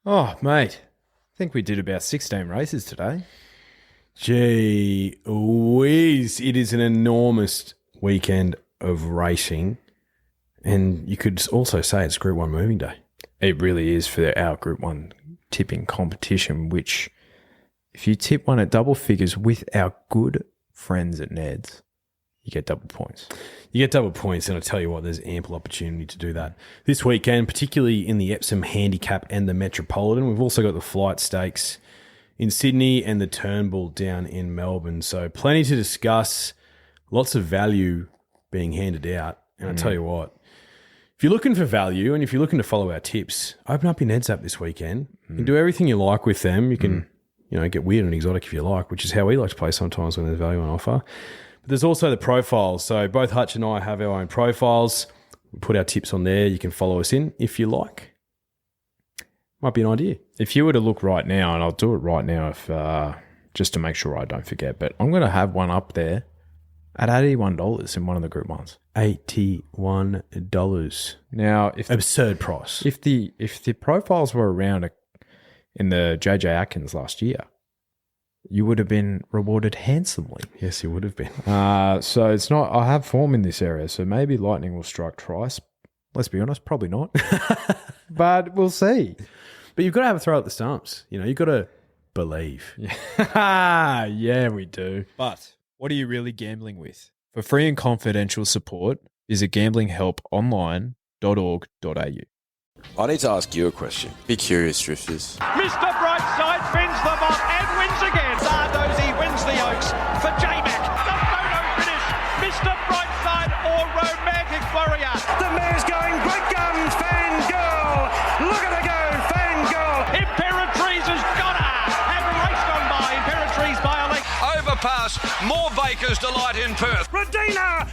Oh, mate. I think we did about 16 races today. Gee whiz. It is an enormous weekend of racing. And you could also say it's Group 1 moving day. It really is for our Group 1 tipping competition, which if you tip one at double figures with our good friends at Ned's, you get double points. You get double points, and I tell you what, there's ample opportunity to do that this weekend, particularly in the Epsom Handicap and the Metropolitan. We've also got the Flight Stakes in Sydney and the Turnbull down in Melbourne. So plenty to discuss, lots of value being handed out. And I tell you what, if you're looking for value and if you're looking to follow our tips, open up your Neds app this weekend. You can do everything you like with them. You can, get weird and exotic if you like, which is how we like to play sometimes when there's value on offer. But there's also the profiles. So both Hutch and I have our own profiles. We put our tips on there. You can follow us in if you like. Might be an idea. If you were to look right now, and I'll do it right now if just to make sure I don't forget, but I'm going to have one up there at $81 in one of the Group 1s. $81. Now, Absurd price. If the profiles were around in the JJ Atkins last year, you would have been rewarded handsomely. Yes, you would have been. So it's not. I have form in this area, so maybe lightning will strike twice. Let's be honest, probably not. But we'll see. But you've got to have a throw at the stumps. You've got to believe. Yeah, we do. But what are you really gambling with? For free and confidential support, visit gamblinghelponline.org.au. I need to ask you a question. Be curious, Drifters. Mr. Brightside wins the mob and wins again. Zardozi wins the Oaks for J-Mac. The photo finish. Mr. Brightside or Romantic Warrior. The mare's going. Great guns. Fangirl. Look at her go. Fangirl. Imperatrice has got her. And raced on by Imperatrice by a length. Overpass. More Baker's Delight in Perth. Radina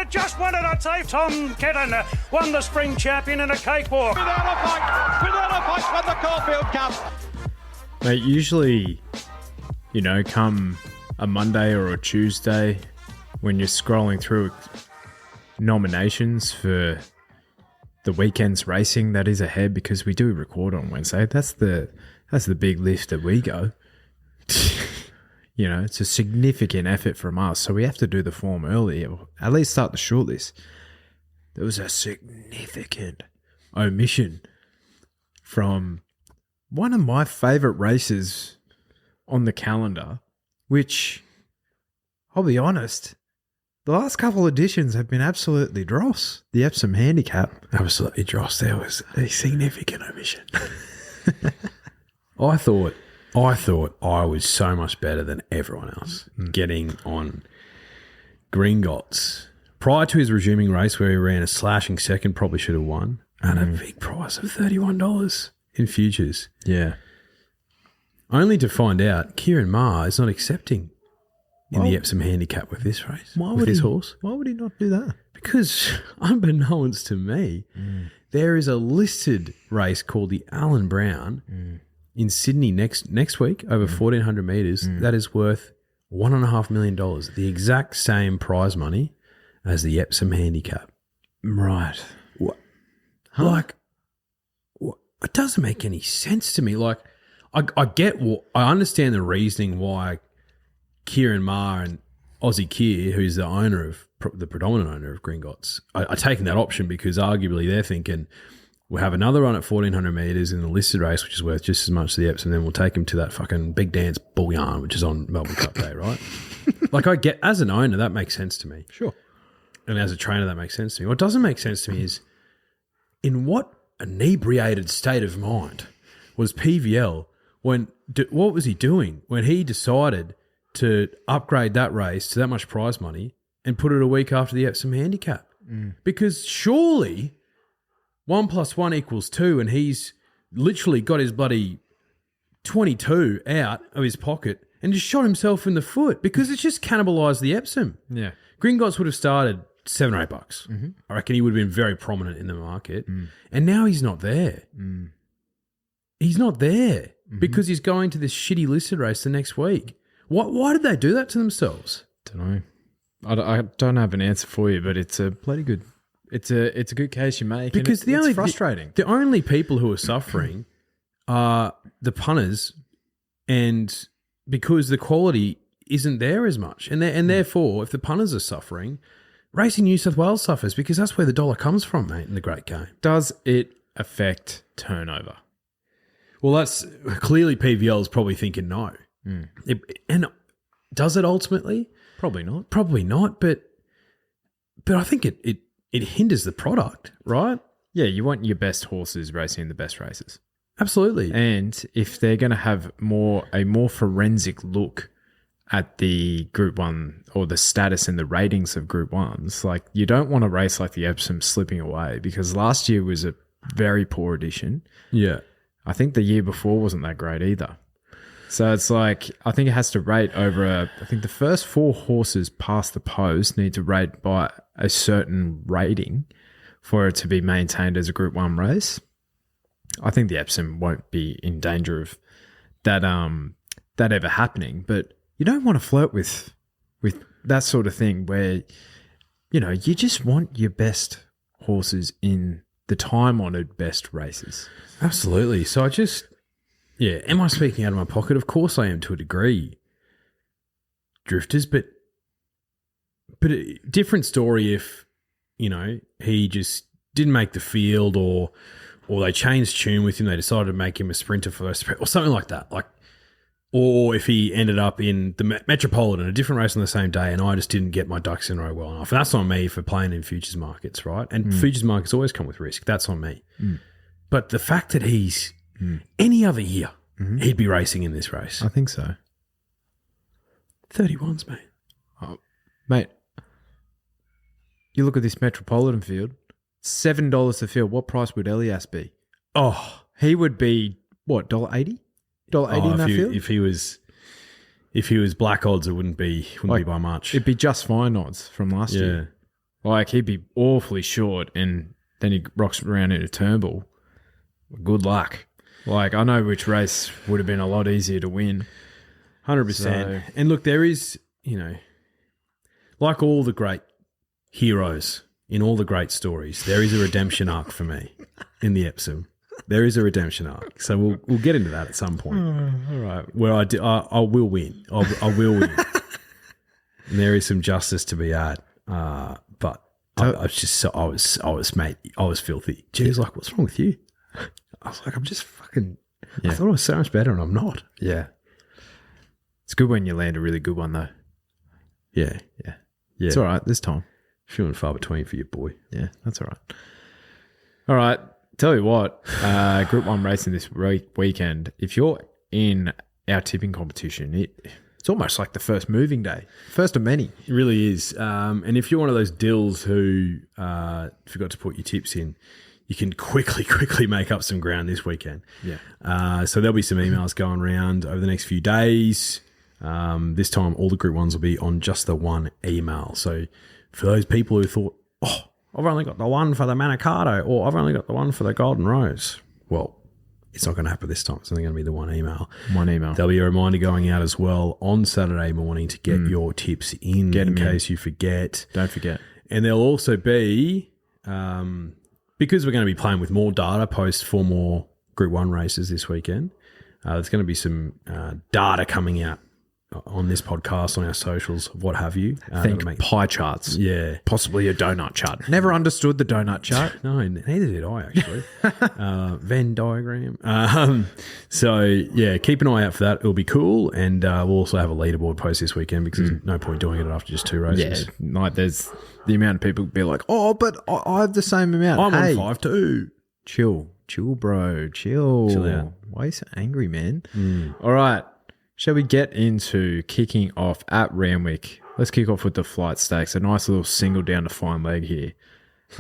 just won it, I'd say. Tom Kedden won the spring champion in a cakewalk. Without a fight, won the Caulfield Cup. Mate, usually, come a Monday or a Tuesday when you're scrolling through nominations for the weekend's racing that is ahead, because we do record on Wednesday. That's the big lift that we go. It's a significant effort from us, so we have to do the form early, or at least start the shortlist. There was a significant omission from one of my favourite races on the calendar, which, I'll be honest, the last couple of editions have been absolutely dross. The Epsom Handicap. Absolutely dross. There was a significant omission. I thought I was so much better than everyone else getting on Gringotts. Prior to his resuming race where he ran a slashing second, probably should have won, and a big price of $31 in futures. Yeah. Only to find out Kieran Maher is not accepting in the Epsom Handicap with this race, with this horse. Why would he not do that? Because unbeknownst to me, there is a listed race called the Allen Brown in Sydney next week over 1,400 metres. That is worth $1.5 million, the exact same prize money as the Epsom Handicap. Right. What? Huh? It doesn't make any sense to me. Like, I understand the reasoning why Kieran Maher and Aussie Kier, who's the predominant owner of Gringotts, are taking that option because arguably they're thinking, we'll have another run at 1,400 metres in the listed race, which is worth just as much as the Epsom, and then we'll take him to that fucking Big Dance Bullion, which is on Melbourne Cup Day, right? I get, as an owner, that makes sense to me. Sure. And as a trainer, that makes sense to me. What doesn't make sense to me is, in what inebriated state of mind was PVL what was he doing when he decided to upgrade that race to that much prize money and put it a week after the Epsom Handicap? Because surely 1 + 1 = 2, and he's literally got his bloody 22 out of his pocket and just shot himself in the foot because it's just cannibalised the Epsom. Yeah. Gringotts would have started $7 or $8. I reckon he would have been very prominent in the market. And now he's not there. He's not there because he's going to this shitty listed race the next week. Why did they do that to themselves? Don't know. I don't have an answer for you, but it's a bloody good. It's a good case you make. Because it's frustrating. The only people who are suffering are the punters, and because the quality isn't there as much. And therefore, if the punters are suffering, Racing New South Wales suffers because that's where the dollar comes from, mate, in the great game. Does it affect turnover? Well, that's clearly PVL is probably thinking no. And does it ultimately? Probably not. Probably not, but I think it hinders the product, right? Yeah, you want your best horses racing in the best races. Absolutely. And if they're going to have a more forensic look at the Group 1 or the status and the ratings of Group 1s, like you don't want a race like the Epsom slipping away, because last year was a very poor edition. Yeah. I think the year before wasn't that great either. So it's like, I think it has to rate over I think the first 4 horses past the post need to rate by a certain rating for it to be maintained as a Group 1 race. I think the Epsom won't be in danger of that ever happening, but you don't want to flirt with that sort of thing where, you know, you just want your best horses in the time-honoured best races. Absolutely. So am I speaking out of my pocket? Of course I am, to a degree, Drifters, but a different story if, you know, he just didn't make the field or they changed tune with him, they decided to make him a sprinter for or something like that. Or if he ended up in the Metropolitan, a different race on the same day, and I just didn't get my ducks in a row well enough. And that's on me for playing in futures markets, right? And futures markets always come with risk. That's on me. But the fact that he's any other year, he'd be racing in this race. I think so. 31s, mate. Oh, mate, you look at this Metropolitan field, $7 a field. What price would Elias be? Oh, he would be, what, $1.80? $1.80 in that field? If he was black odds, it wouldn't be by much. It'd be just fine odds from last year. Like, he'd be awfully short, and then he rocks around into Turnbull. Good luck. Like, I know which race would have been a lot easier to win. 100%. So, and look, there is, you know, like all the great heroes in all the great stories, there is a redemption arc for me in the Epsom. There is a redemption arc. So we'll get into that at some point. all right. Where I will win. I will win. And there is some justice to be had. But I was filthy. She was like, what's wrong with you? I was like, I'm just fucking, I thought I was so much better and I'm not. Yeah. It's good when you land a really good one, though. Yeah. It's all right this time. Few and far between for you, boy. Yeah, that's all right. All right. Tell you what, Group 1 racing this weekend, if you're in our tipping competition, it's almost like the first moving day. First of many. It really is. And if you're one of those dills who forgot to put your tips in, you can quickly make up some ground this weekend. Yeah. So there'll be some emails going around over the next few days. This time, all the Group 1s will be on just the one email. So for those people who thought, oh, I've only got the one for the Manicato, or I've only got the one for the Golden Rose. Well, it's not going to happen this time. It's only going to be the one email. One email. There'll be a reminder going out as well on Saturday morning to get your tips in case you forget. Don't forget. And there'll also be, because we're going to be playing with more data post 4 more Group 1 races this weekend, there's going to be some data coming out on this podcast, on our socials, what have you. Think pie charts. Yeah. Possibly a donut chart. Never understood the donut chart. No, neither did I, actually. Venn diagram. So, yeah, keep an eye out for that. It'll be cool. And we'll also have a leaderboard post this weekend because there's no point doing it after just 2 races. Yeah, like there's the amount of people be like, oh, but I have the same amount. I'm on 5 too. Chill, bro. Chill out. Why are you so angry, man? All right. Shall we get into kicking off at Randwick? Let's kick off with the flight stakes. A nice little single down the fine leg here.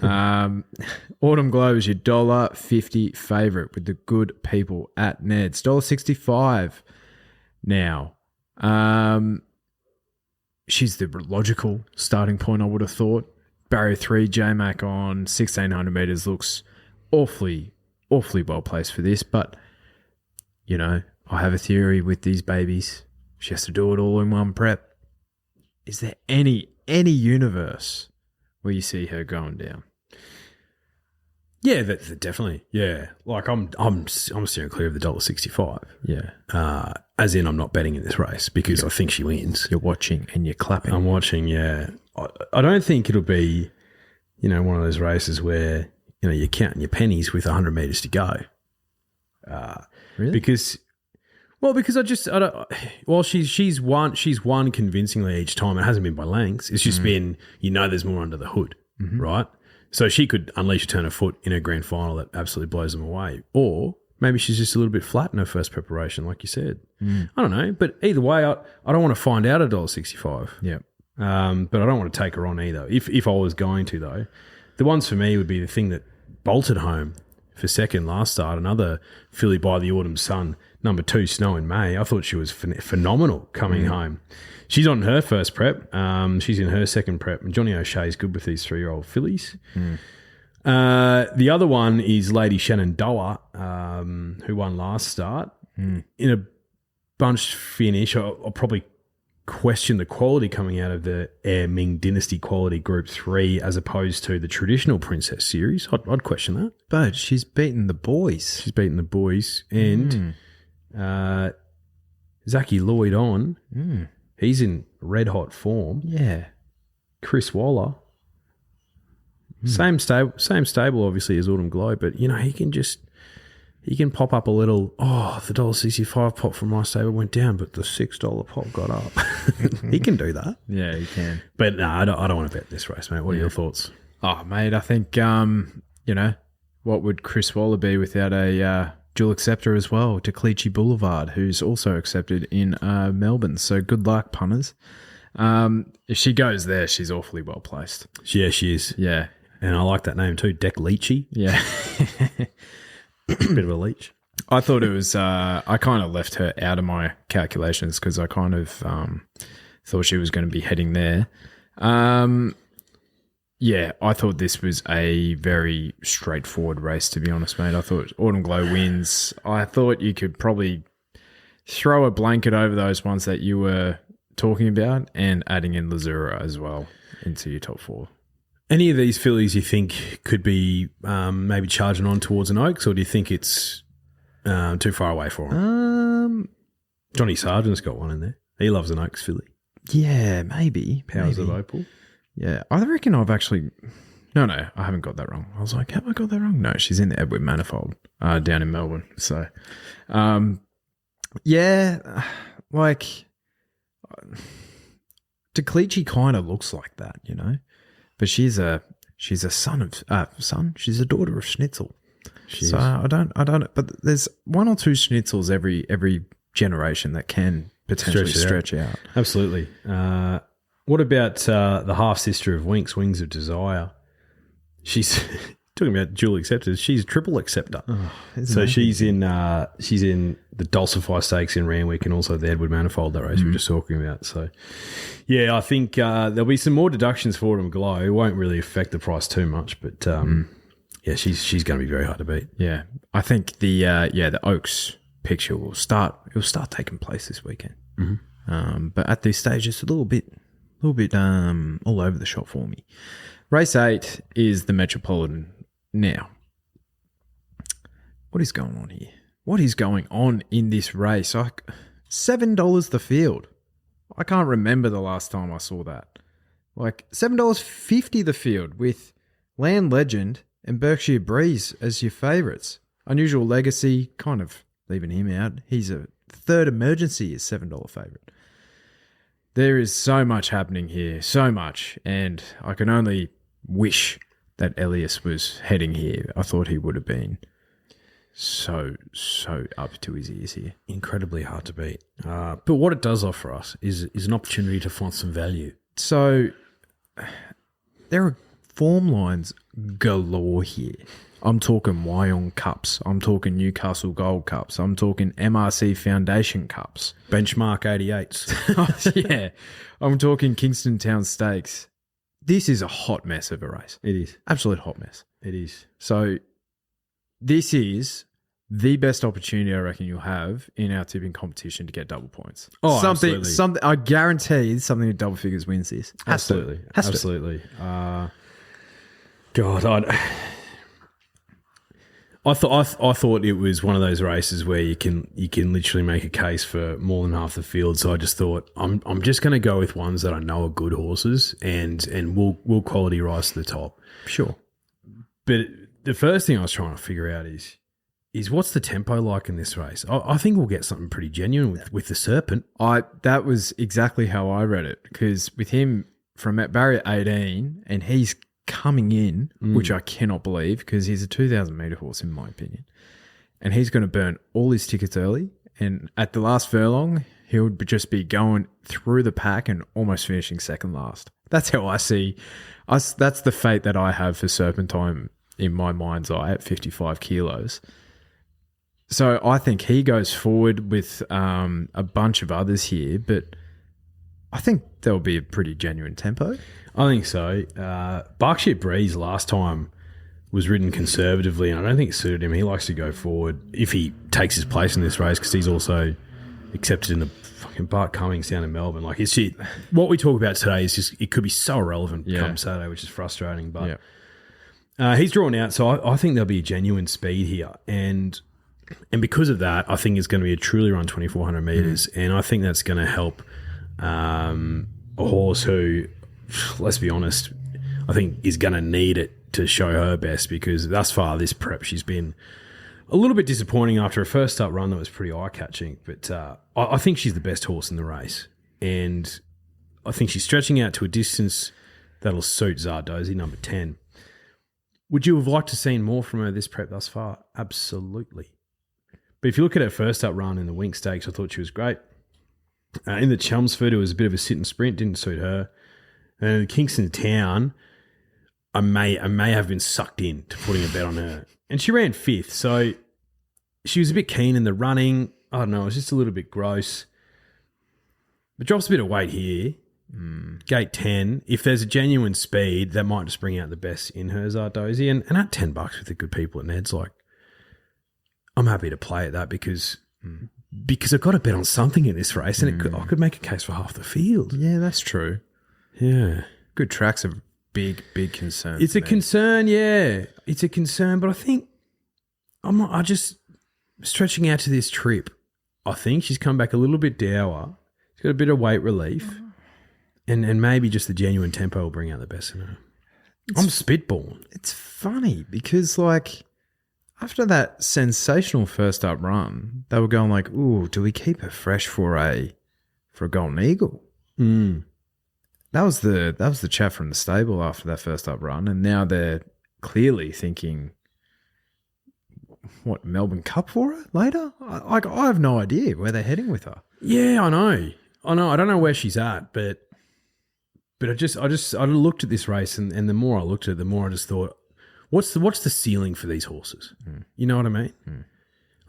Autumn Glow is your $1.50 favourite with the good people at Ned's. $1.65 now. She's the logical starting point, I would have thought. Barrier 3, J-Mac on 1,600 metres looks awfully well placed for this. But, you know, I have a theory with these babies. She has to do it all in one prep. Is there any universe where you see her going down? Yeah, definitely. Yeah, like I'm steering clear of the $1.65. Yeah. As in, I'm not betting in this race because I think she wins. You're watching and you're clapping. I'm watching. Yeah, I don't think it'll be, one of those races where you're counting your pennies with 100 meters to go. Really? Because I don't. Well, she's won convincingly each time. It hasn't been by lengths. It's just been there's more under the hood, right? So she could unleash a turn of foot in a grand final that absolutely blows them away, or maybe she's just a little bit flat in her first preparation, like you said. I don't know, but either way, I don't want to find out at $1.65. Yeah. But I don't want to take her on either. If I was going to though, the ones for me would be the thing that bolted home for second last start, another filly by the autumn sun, number 2 Snow in May. I thought she was phenomenal coming home. She's on her first prep. She's in her second prep. And Johnny O'Shea's good with these 3-year-old fillies. The other one is Lady Shenandoah, who won last start. In a bunched finish, I'll probably question the quality coming out of the Air Ming Dynasty Quality Group 3 as opposed to the traditional Princess Series. I'd question that. But she's beaten the boys. And Zachy Lloyd on. He's in red-hot form. Yeah. Chris Waller. Same stable, obviously, as Autumn Glow, but, he can pop up a little, the $1.65 pop from my stable went down, but the $6 pop got up. He can do that. Yeah, he can. But no, I don't want to bet this race, mate. What are your thoughts? Oh, mate, I think, what would Chris Waller be without a dual acceptor as well, Decleachy Boulevard, who's also accepted in Melbourne. So good luck, punters. If she goes there, she's awfully well placed. Yeah, she is. Yeah. And I like that name too, Decleachy. Yeah. Bit of a leech. I thought it was, I kind of left her out of my calculations because I kind of thought she was going to be heading there. Yeah, I thought this was a very straightforward race, to be honest, mate. I thought Autumn Glow wins. I thought you could probably throw a blanket over those ones that you were talking about and adding in Lazura as well into your top 4. Any of these fillies you think could be maybe charging on towards an Oaks, or do you think it's too far away for him? Johnny Sargent's got one in there. He loves an Oaks filly. Yeah, maybe. Powers of Opal. Yeah, I reckon I've actually... No, I haven't got that wrong. I was like, have I got that wrong? No, she's in the Edward Manifold down in Melbourne. So, yeah, like... Decleachy kind of looks like that, But she's a son of she's a daughter of Schnitzel. So I don't. But there's 1 or 2 Schnitzels every generation that can potentially stretch out. Absolutely. What about the half sister of Winks, Wings of Desire? She's talking about dual acceptors. She's a triple acceptor. So she's in the Dulcify Stakes in Randwick and also the Edward Manifold, that race we were just talking about. So, yeah, I think there'll be some more deductions for Autumn Glow. It won't really affect the price too much, but yeah, she's going to be very hard to beat. Yeah, I think the Oaks picture will start taking place this weekend. But at this stage, it's a little bit all over the shop for me. Race 8 is the Metropolitan. Now, what is going on here? What is going on in this race? $7 the field. I can't remember the last time I saw that. Like $7.50 the field with Land Legend and Berkshire Breeze as your favourites. Unusual Legacy, kind of leaving him out. He's a third emergency is $7 favourite. There is so much happening here, so much, and I can only wish that Elias was heading here. I thought he would have been so up to his ears here. Incredibly hard to beat. But what it does offer us is an opportunity to find some value. So there are form lines galore here. I'm talking Wyong Cups. I'm talking Newcastle Gold Cups. I'm talking MRC Foundation Cups. Benchmark 88s. Yeah. I'm talking Kingston Town Stakes. This is a hot mess of a race. It is. Absolute hot mess. It is. So this is the best opportunity I reckon you'll have in our tipping competition to get double points. Oh, absolutely. Something. I guarantee something with double figures wins this. Absolutely. Has to. Absolutely. God, I thought it was one of those races where you can literally make a case for more than half the field. So I just thought I'm just going to go with ones that I know are good horses and will quality rise to the top. Sure. But the first thing I was trying to figure out is what's the tempo like in this race? I think we'll get something pretty genuine with the Serpent. That was exactly how I read it, because with him from at barrier 18 and he's coming in, which I cannot believe because he's a 2,000 metre horse in my opinion, and he's going to burn all his tickets early, and at the last furlong he would just be going through the pack and almost finishing second last. That's how I see us. That's the fate that I have for Serpentine in my mind's eye at 55 kilos. So I think he goes forward with a bunch of others here, but I think there'll be a pretty genuine tempo. I think so. Berkshire Breeze last time was ridden conservatively, and I don't think it suited him. He likes to go forward if he takes his place in this race because he's also accepted in the fucking Bart Cummings down in Melbourne. Like, it's shit. What we talk about today is just, it could be so irrelevant come Saturday, which is frustrating. But he's drawn out, so I think there'll be a genuine speed here. And because of that, I think it's going to be a truly run 2,400 metres, and I think that's going to help a horse who, let's be honest, I think is going to need it to show her best, because thus far this prep she's been a little bit disappointing after a first up run that was pretty eye-catching. But I think she's the best horse in the race, and I think she's stretching out to a distance that'll suit Zardozi, number 10. Would you have liked to seen more from her this prep thus far? Absolutely. But if you look at her first up run in the Wink Stakes, I thought she was great. In the Chelmsford, it was a bit of a sit and sprint, didn't suit her. And in the Kingston Town, I may have been sucked in to putting a bet on her. And she ran 5th, so she was a bit keen in the running. I don't know, it was just a little bit gross. But drops a bit of weight here. Gate 10. If there's a genuine speed, that might just bring out the best in her, Zardozi. And at $10 with the good people at Ned's, like, I'm happy to play at that because I've got to bet on something in this race, and I could make a case for half the field. Yeah, that's true. Yeah. Good track's a big concern. It's a concern, yeah. It's a concern, but I think I just stretching out to this trip, I think she's come back a little bit dour. She's got a bit of weight relief, and maybe just the genuine tempo will bring out the best in her. I'm spitballing. It's funny because, like, after that sensational first up run, they were going like, ooh, do we keep her fresh for a Golden Eagle? That was the chat from the stable after that first up run, and now they're clearly thinking, what, Melbourne Cup for her later? I have no idea where they're heading with her. Yeah, I know. I don't know where she's at, but I looked at this race, and the more I looked at it, the more I just thought, what's the ceiling for these horses? You know what I mean?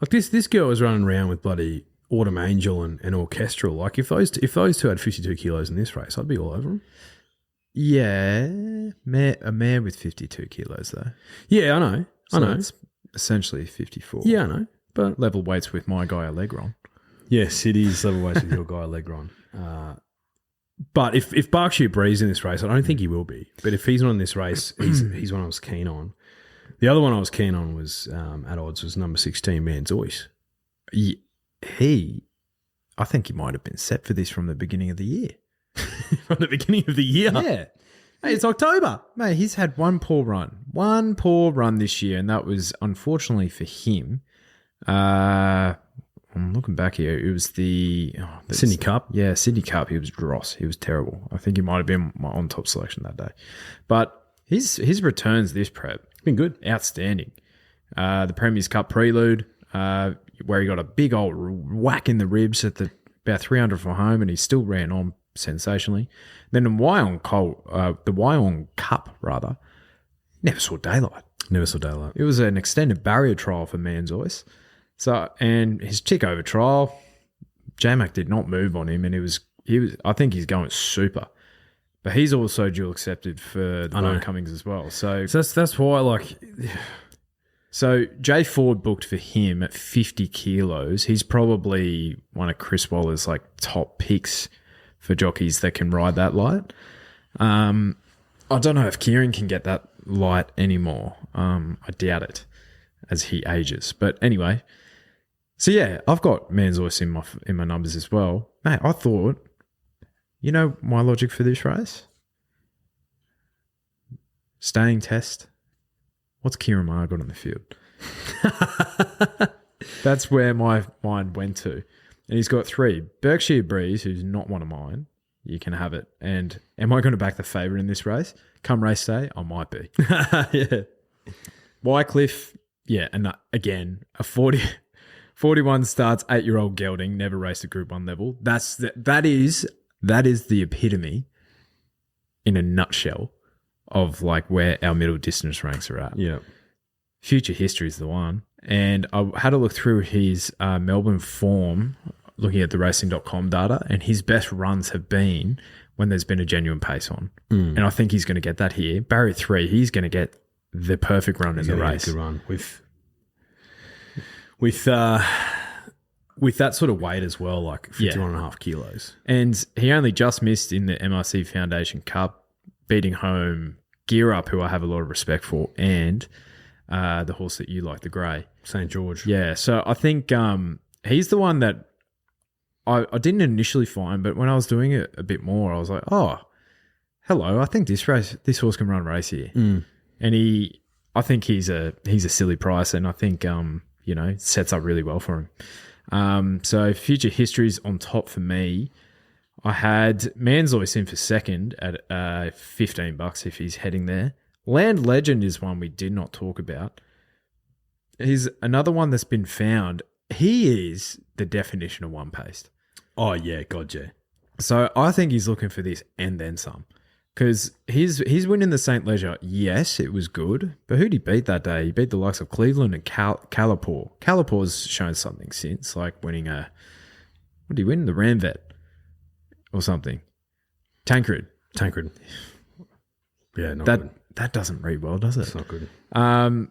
Like this girl was running around with bloody Autumn Angel and Orchestral. Like if those two had 52 kilos in this race, I'd be all over them. Yeah, a mare with 52 kilos though. Yeah, I know. It's essentially 54. Yeah, I know. But level weights with my guy Allegron. Yes, it is level weights with your guy Allegron. But if Berkshire Breeze in this race, I don't think he will be. But if he's not in this race, he's one I was keen on. The other one I was keen on was at odds was number 16, Manzois. I think he might have been set for this from the beginning of the year. From the beginning of the year? Yeah. Hey, it's October. Mate, he's had one poor run this year, and that was unfortunately for him. I'm looking back here. It was the Sydney Cup. Yeah, Sydney Cup. He was dross. He was terrible. I think he might have been my on-top selection that day. But his returns this prep been good, outstanding. The Premier's Cup Prelude, where he got a big old whack in the ribs at about 300 from home, and he still ran on sensationally. Then the Wyong Cup rather, never saw daylight. It was an extended barrier trial for Manzois. So, and his tick over trial, J-Mac did not move on him, and he was. I think he's going super, but he's also dual accepted for the Bone Cummings as well. So that's why, like, so Jay Ford booked for him at 50 kilos. He's probably one of Chris Waller's like top picks for jockeys that can ride that light. I don't know if Kieran can get that light anymore. I doubt it. as he ages. But anyway, so yeah, I've got Manzois in my numbers as well. Mate, I thought, you know my logic for this race? Staying test. What's Kieran Maher got on the field? That's where my mind went to. And he's got 3. Berkshire Breeze, who's not one of mine. You can have it. And am I going to back the favourite in this race? Come race day, I might be. Yeah. Wycliffe, yeah, and again, a 41 starts, 8-year-old gelding, never raced at Group 1 level. That is the epitome in a nutshell of like where our middle distance ranks are at. Yeah. Future History is the one. And I had a look through his Melbourne form, looking at the racing.com data, and his best runs have been when there's been a genuine pace on. And I think he's going to get that here. Barrier 3, he's going to get the perfect run in the race. Good run with that sort of weight as well, like 51.5 kilos. And he only just missed in the MRC Foundation Cup, beating home Gear Up, who I have a lot of respect for, and the horse that you like, the Grey. St. George. Yeah, so I think he's the one that I didn't initially find, but when I was doing it a bit more, I was like, oh, hello, I think this horse can run a race here. And I think he's a silly price, and I think sets up really well for him. So Future History's on top for me. I had Manzois in for second at $15 if he's heading there. Land Legend is one we did not talk about. He's another one that's been found. He is the definition of one paced. Oh, yeah, God, yeah. So I think he's looking for this and then some. Because his win in the St. Leger, yes, it was good. But who did he beat that day? He beat the likes of Cleveland and Calipour. Calipour's shown something since, like winning what did he win? The Ramvet or something. Tancred. Yeah, not good. That doesn't read well, does it? It's not good. And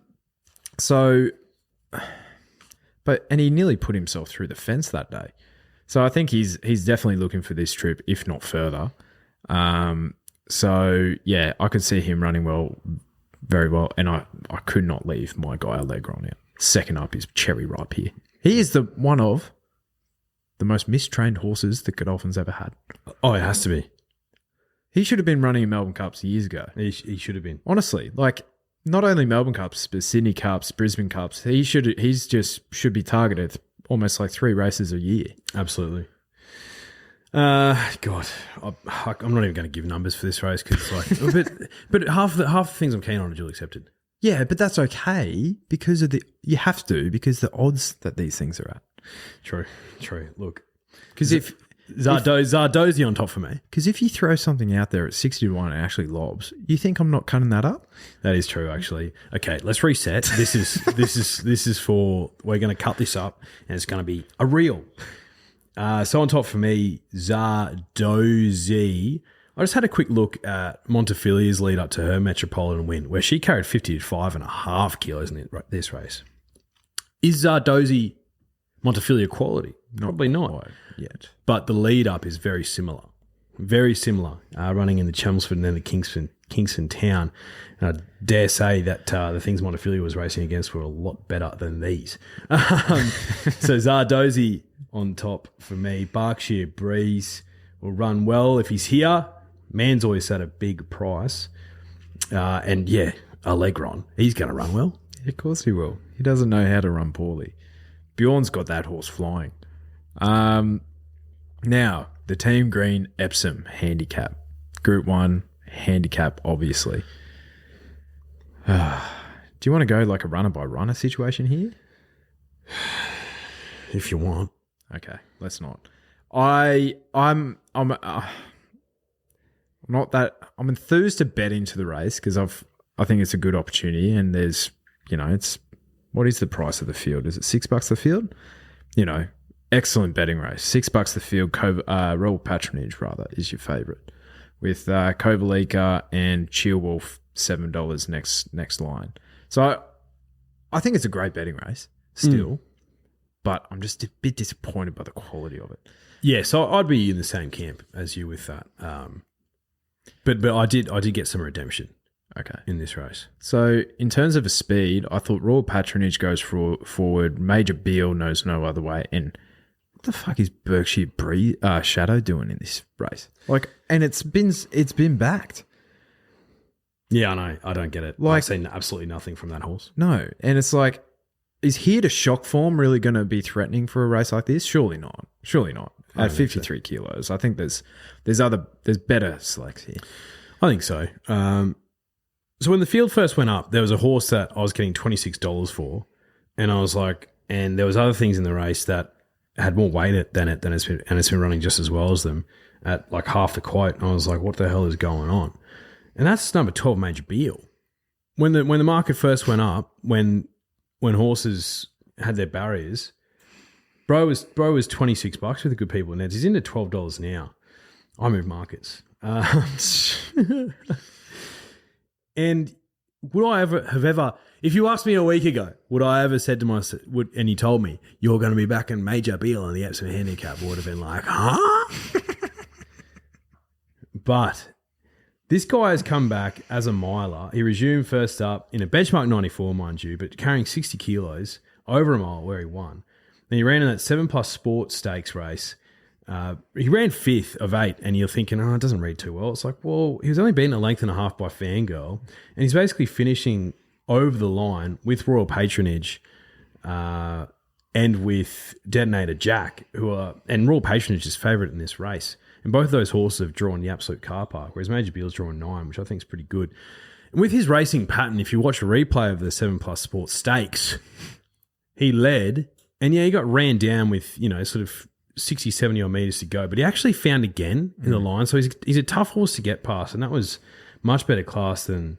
he nearly put himself through the fence that day. So I think he's definitely looking for this trip, if not further. So yeah, I could see him running very well, and I could not leave my guy Allegra on out. Second up is Cherry Ripe here. He is one of the most mistrained horses that Godolphin's ever had. Oh, it has to be. He should have been running in Melbourne Cups years ago. He should have been. Honestly, like not only Melbourne Cups, but Sydney Cups, Brisbane Cups. He should be targeted almost like 3 races a year. Absolutely. God, I'm not even going to give numbers for this race because but half the things I'm keen on are dual accepted. Yeah, but that's okay because because the odds that these things are at. True. Look, because if Zardozi on top for me. Because if you throw something out there at 60-1 and actually lobs, you think I'm not cutting that up? That is true, actually. Okay, let's reset. This is for, we're going to cut this up and it's going to be a reel. So on top for me, Zardozi. I just had a quick look at Montefilia's lead up to her Metropolitan win, where she carried 55.5 kilos in this race. Is Zardozi Montefilia quality? Probably not yet. But the lead up is very similar. Very similar. Running in the Chelmsford and then the Kingston Town. And I dare say that the things Montefilia was racing against were a lot better than these. So Zardozi on top for me. Berkshire Breeze will run well if he's here. Manzois at a big price. And yeah, Allegron, he's going to run well. Of course he will. He doesn't know how to run poorly. Bjorn's got that horse flying. Now, the Team Green Epsom Handicap. Group 1 Handicap, obviously. Do you want to go like a runner-by-runner situation here? If you want. Okay, let's not. I'm not that. I'm enthused to bet into the race because I think it's a good opportunity, and there's, it's what is the price of the field? Is it $6 the field? Excellent betting race. $6 the field. Royal Patronage rather is your favourite, with Kovalika and Cheerwolf $7 next line. So I think it's a great betting race still, but I'm just a bit disappointed by the quality of it. Yeah, so I'd be in the same camp as you with that. But I did get some redemption Okay. in this race. So in terms of a speed, I thought Royal Patronage goes forward. Major Beale knows no other way. And what the fuck is Berkshire Shadow doing in this race? Like, and it's been backed. Yeah, I know. I don't get it. Like- I've seen absolutely nothing from that horse. No, and it's like, is Here to Shock form really going to be threatening for a race like this? Surely not. Surely not. I At don't think 53 kilos, I think there's better selects here. I think so. So when the field first went up, there was a horse that I was getting $26 for, and I was like, and there was other things in the race that had more weight than it's been running just as well as them at like half the quote. And I was like, what the hell is going on? And that's number 12, Major Beale. When the market first went up, when horses had their barriers, bro was $26 with the good people. Now he's into $12 now. I move markets. And would I ever, if you asked me a week ago, would I ever said to myself, and you told me, you're going to be back in Major Beale in the Epsom Handicap, I would have been like, huh? But this guy has come back as a miler. He resumed first up in a benchmark 94, mind you, but carrying 60 kilos over a mile where he won. Then he ran in that 7+ Sport Stakes race. He ran 5th of 8, and you're thinking, it doesn't read too well. It's like, well, he was only beaten a length and a half by Fangirl, and he's basically finishing over the line with Royal Patronage and with Detonator Jack, and Royal Patronage is favourite in this race. And both of those horses have drawn the absolute car park, whereas Major Beale's drawn 9, which I think is pretty good. And with his racing pattern, if you watch a replay of the 7+ Sport Stakes, he led, and yeah, he got ran down with, sort of 60, 70 odd metres to go, but he actually found again in the line. So he's a tough horse to get past, and that was much better class than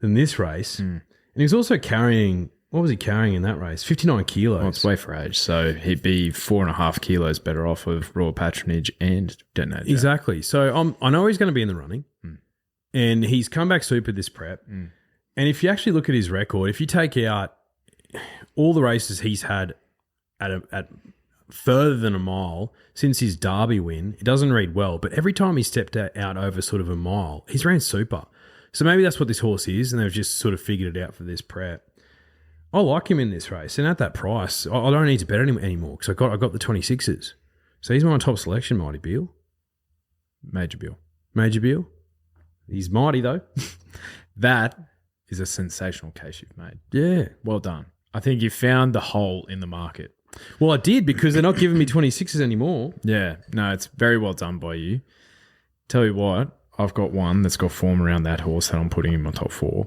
this race. And he was also carrying, what was he carrying in that race? 59 kilos. Well, it's way for age, so he'd be 4.5 kilos better off of Royal Patronage and Detonator. Exactly. So I know he's going to be in the running, and he's come back super this prep. And if you actually look at his record, if you take out all the races he's had at further than a mile since his Derby win, it doesn't read well, but every time he stepped out over sort of a mile, he's ran super. So maybe that's what this horse is, and they've just sort of figured it out for this prep. I like him in this race, and at that price, I don't need to bet him anymore because I got the 26s. So he's my top selection, Mighty Beale. Major Beale. Major Beale. He's mighty, though. That is a sensational case you've made. Yeah. Well done. I think you found the hole in the market. Well, I did, because they're not giving me 26s anymore. Yeah. No, it's very well done by you. Tell you what, I've got one that's got form around that horse that I'm putting in my top 4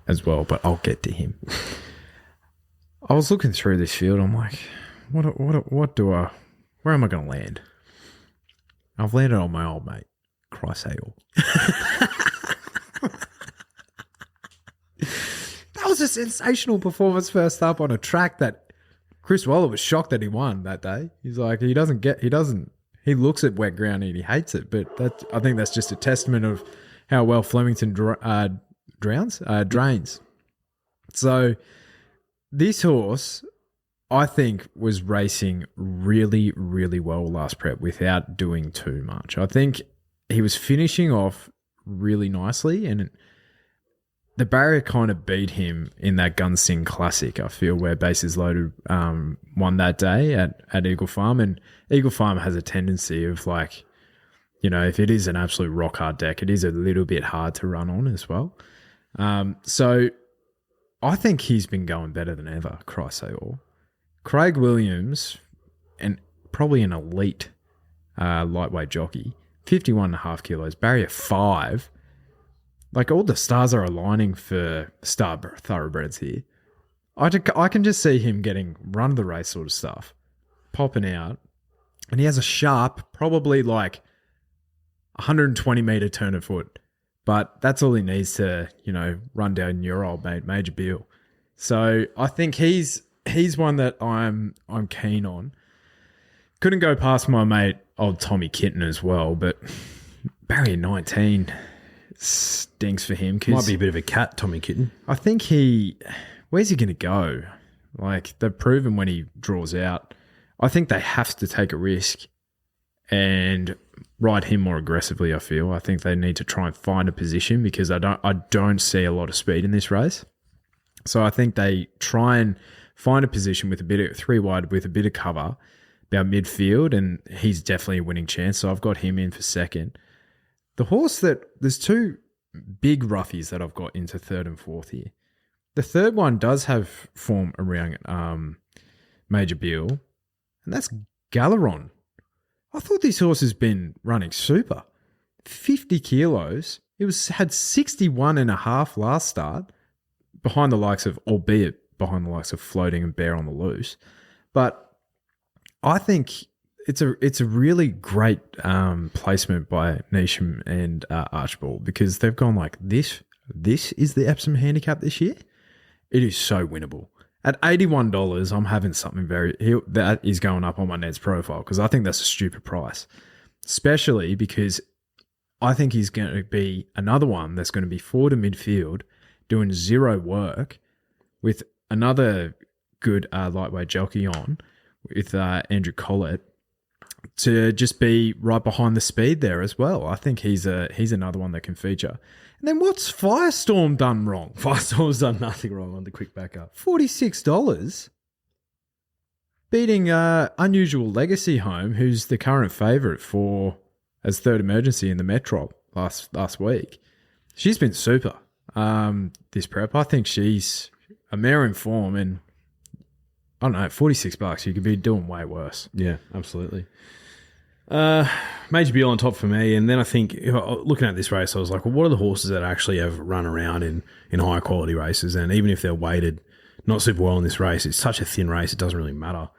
as well, but I'll get to him. I was looking through this field. I'm like, where am I going to land? I've landed on my old mate, Chrysaor. That was a sensational performance first up on a track that Chris Waller was shocked that he won that day. He's like, he looks at wet ground and he hates it, but I think that's just a testament of how well Flemington drains. So this horse, I think, was racing really, really well last prep without doing too much. I think he was finishing off really nicely, and the barrier kind of beat him in that Gunsing Classic, I feel, where Bases Loaded won that day at Eagle Farm. And Eagle Farm has a tendency of, like, if it is an absolute rock hard deck, it is a little bit hard to run on as well. So I think he's been going better than ever, Chrysaor. Craig Williams, and probably an elite lightweight jockey, 51.5 kilos, barrier 5. Like, all the stars are aligning for star thoroughbreds here. I can just see him getting run of the race sort of stuff, popping out. And he has a sharp, probably like 120 metre turn of foot. But that's all he needs to, run down your old mate, Major Beale. So I think he's one that I'm keen on. Couldn't go past my mate, old Tommy Kitten as well, but barrier 19 stinks for him. Might be a bit of a cat, Tommy Kitten. I think where's he going to go? Like, they've proven when he draws out, I think they have to take a risk. And ride him more aggressively, I feel. I think they need to try and find a position because I don't see a lot of speed in this race. So I think they try and find a position with a bit of 3 wide with a bit of cover about midfield, and he's definitely a winning chance. So I've got him in for second. The horse there's 2 big roughies that I've got into third and fourth here. The third one does have form around Major Bill, and that's Galeron. I thought this horse has been running super. 50 kilos. It had 61.5 last start, behind the likes of Floating and Bear on the Loose. But I think it's a really great placement by Neesham and Archibald, because they've gone like this. This is the Epsom handicap this year. It is so winnable. At $81, I'm having something that is going up on my Ned's profile, because I think that's a stupid price, especially because I think he's going to be another one that's going to be forward to midfield doing 0 work with another good lightweight jockey on with Andrew Collett to just be right behind the speed there as well. I think he's another one that can feature. And then what's Firestorm done wrong? Firestorm's done nothing wrong on the quick backup. $46. Beating Unusual Legacy home, who's the current favourite as third emergency in the Metro last week. She's been super this prep. I think she's a mare in form, and I don't know, $46, you could be doing way worse. Yeah, absolutely. Major Bill on top for me, and then I think looking at this race, I was like, well, what are the horses that actually have run around in higher quality races? And even if they're weighted not super well in this race, it's such a thin race, it doesn't really matter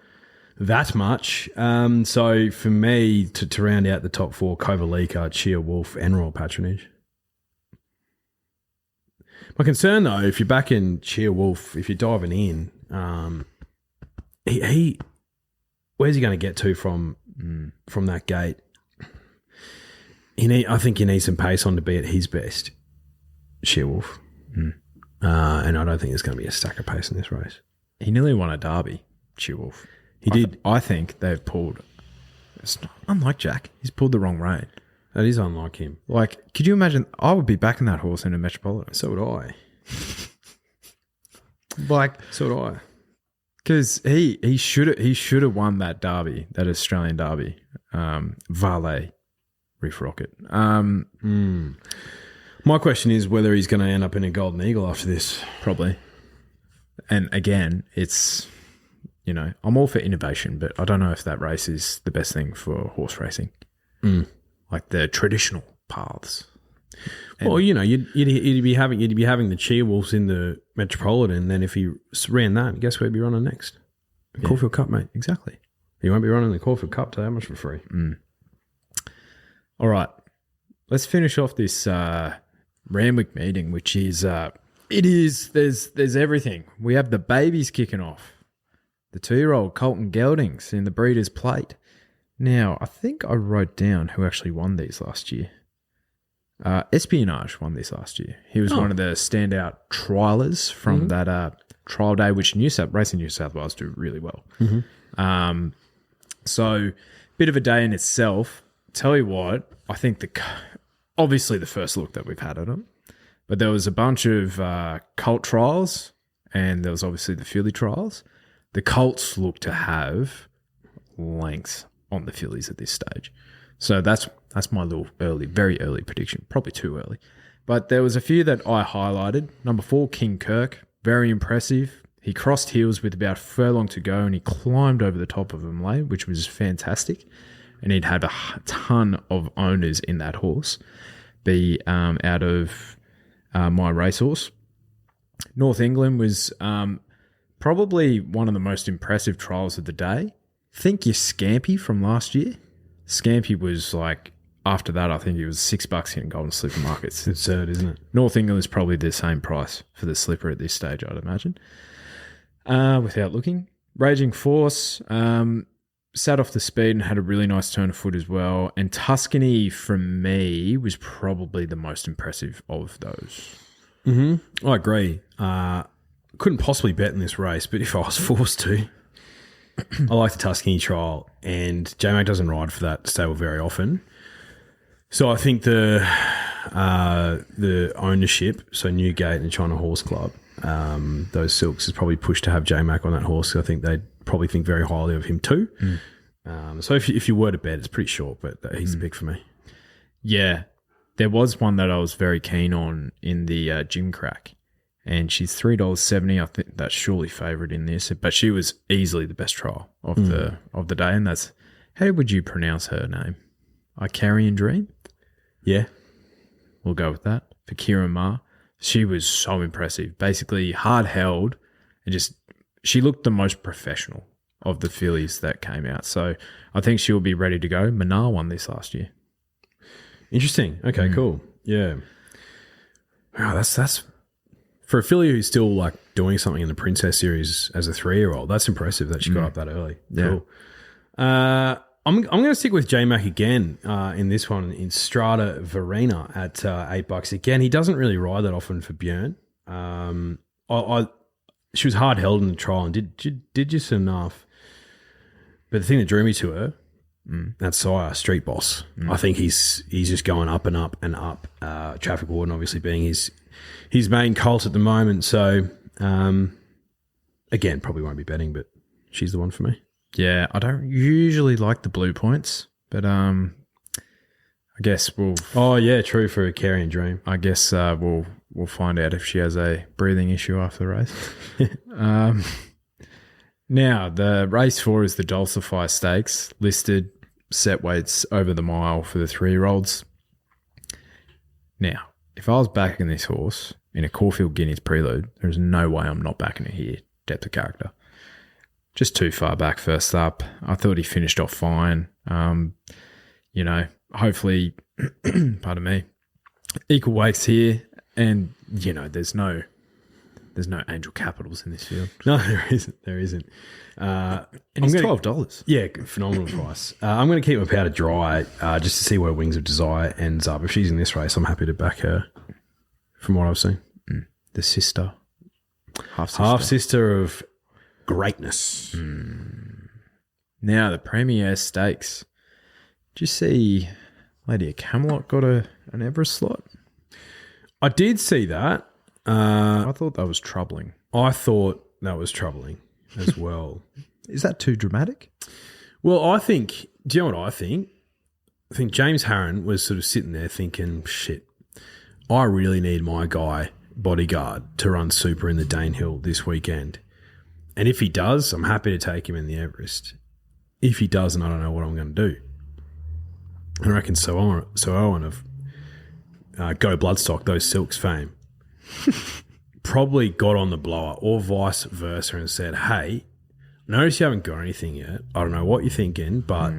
that much. So for me, to round out the top 4, Kovalika, Chia Wolf, and Royal Patronage. My concern though, if you're backing Chia Wolf, if you're diving in, where's he going to get to from that gate? I think he needs some pace on to be at his best, Shearwolf. And I don't think there's going to be a stack of pace in this race. He nearly won a derby, Shearwolf. He did. I think they've pulled, it's not unlike Jack, he's pulled the wrong rein. That is unlike him. Like, could you imagine, I would be backing that horse in a Metropolitan. So would I. So would I. Because he should have won that derby, that Australian derby. Valet, Reef Rocket. My question is whether he's going to end up in a Golden Eagle after this. Probably. And again, it's, I'm all for innovation, but I don't know if that race is the best thing for horse racing. Like the traditional paths. Well, you'd be having the Chia Wolves in the Metropolitan, and then if he ran that, guess where he'd be running next? The Caulfield Cup, mate. Exactly. He won't be running the Caulfield Cup to that much for free. All right. Let's finish off this Randwick meeting, which is there's everything. We have the babies kicking off. The 2-year-old Colton Geldings in the Breeders' Plate. Now, I think I wrote down who actually won these last year. Espionage won this last year. He was one of the standout trialers from that trial day, which Racing New South Wales do really well. So, bit of a day in itself. Tell you what, I think obviously the first look that we've had at him, but there was a bunch of colt trials, and there was obviously the filly trials. The colts look to have length on the fillies at this stage. So that's my little very early prediction. Probably too early. But there was a few that I highlighted. Number 4, King Kirk. Very impressive. He crossed heels with about a furlong to go, and he climbed over the top of him lane, which was fantastic. And he'd had a ton of owners in that horse be out of my racehorse. North England was probably one of the most impressive trials of the day. Think your Scampy from last year. Scampy was like, after that, I think it was $6 in Golden Slipper markets. It's absurd, isn't it? North England is probably the same price for the slipper at this stage, I'd imagine. Without looking. Raging Force sat off the speed and had a really nice turn of foot as well. And Tuscany, for me, was probably the most impressive of those. I agree. Couldn't possibly bet in this race, but if I was forced to, I like the Tuscany trial, and J-Mac doesn't ride for that stable very often. So I think the ownership, so Newgate and China Horse Club, those Silks is probably pushed to have J-Mac on that horse. I think they'd probably think very highly of him too. So if you were to bet, it's pretty short, but he's the pick for me. Yeah. There was one that I was very keen on in the Gym Crack, and she's $3.70. I think that's surely favourite in this, but she was easily the best trial of the day, and that's, how would you pronounce her name? Icarian Dream? Yeah. We'll go with that. For Kieran Ma. She was so impressive. Basically hard held, and just, she looked the most professional of the fillies that came out. So I think she'll be ready to go. Manar won this last year. Interesting. Okay, cool. Yeah. Wow, that's for a filly who's still like doing something in the Princess Series as a 3-year-old. That's impressive that she got up that early. Yeah. Cool. I'm going to stick with J-Mac again in this one in Strata Verena at $8. Again, he doesn't really ride that often for Björn. She was hard held in the trial and did just enough. But the thing that drew me to her, that's Sire, Street Boss. I think he's just going up and up and up. Traffic Warden obviously being his main colt at the moment. So, again, probably won't be betting, but she's the one for me. Yeah, I don't usually like the blue points, but I guess we'll... Oh, yeah, true for a Carrion Dream. I guess we'll find out if she has a breathing issue after the race. Now, the race 4 is the Dulcify Stakes, listed set weights over the mile for the 3-year-olds. Now, if I was backing this horse in a Caulfield Guineas prelude, there's no way I'm not backing it here, depth of character. Just too far back first up. I thought he finished off fine. Hopefully, pardon me, equal weights here. And, there's no angel capitals in this field. No, there isn't. And it's $12. Yeah, phenomenal price. I'm going to keep my powder dry just to see where Wings of Desire ends up. If she's in this race, I'm happy to back her from what I've seen. The sister. Half sister of greatness. Now, the Premier Stakes. Did you see Lady of Camelot got an Everest slot? I did see that. I thought that was troubling. I thought that was troubling as well. Is that too dramatic? Well, do you know what I think? I think James Harron was sort of sitting there thinking, shit, I really need my guy, Bodyguard, to run super in the Danehill this weekend. And if he does, I'm happy to take him in the Everest. If he doesn't, I don't know what I'm going to do. I reckon Sir Owen of Go Bloodstock, those Silks fame, probably got on the blower or vice versa and said, hey, notice you haven't got anything yet. I don't know what you're thinking, but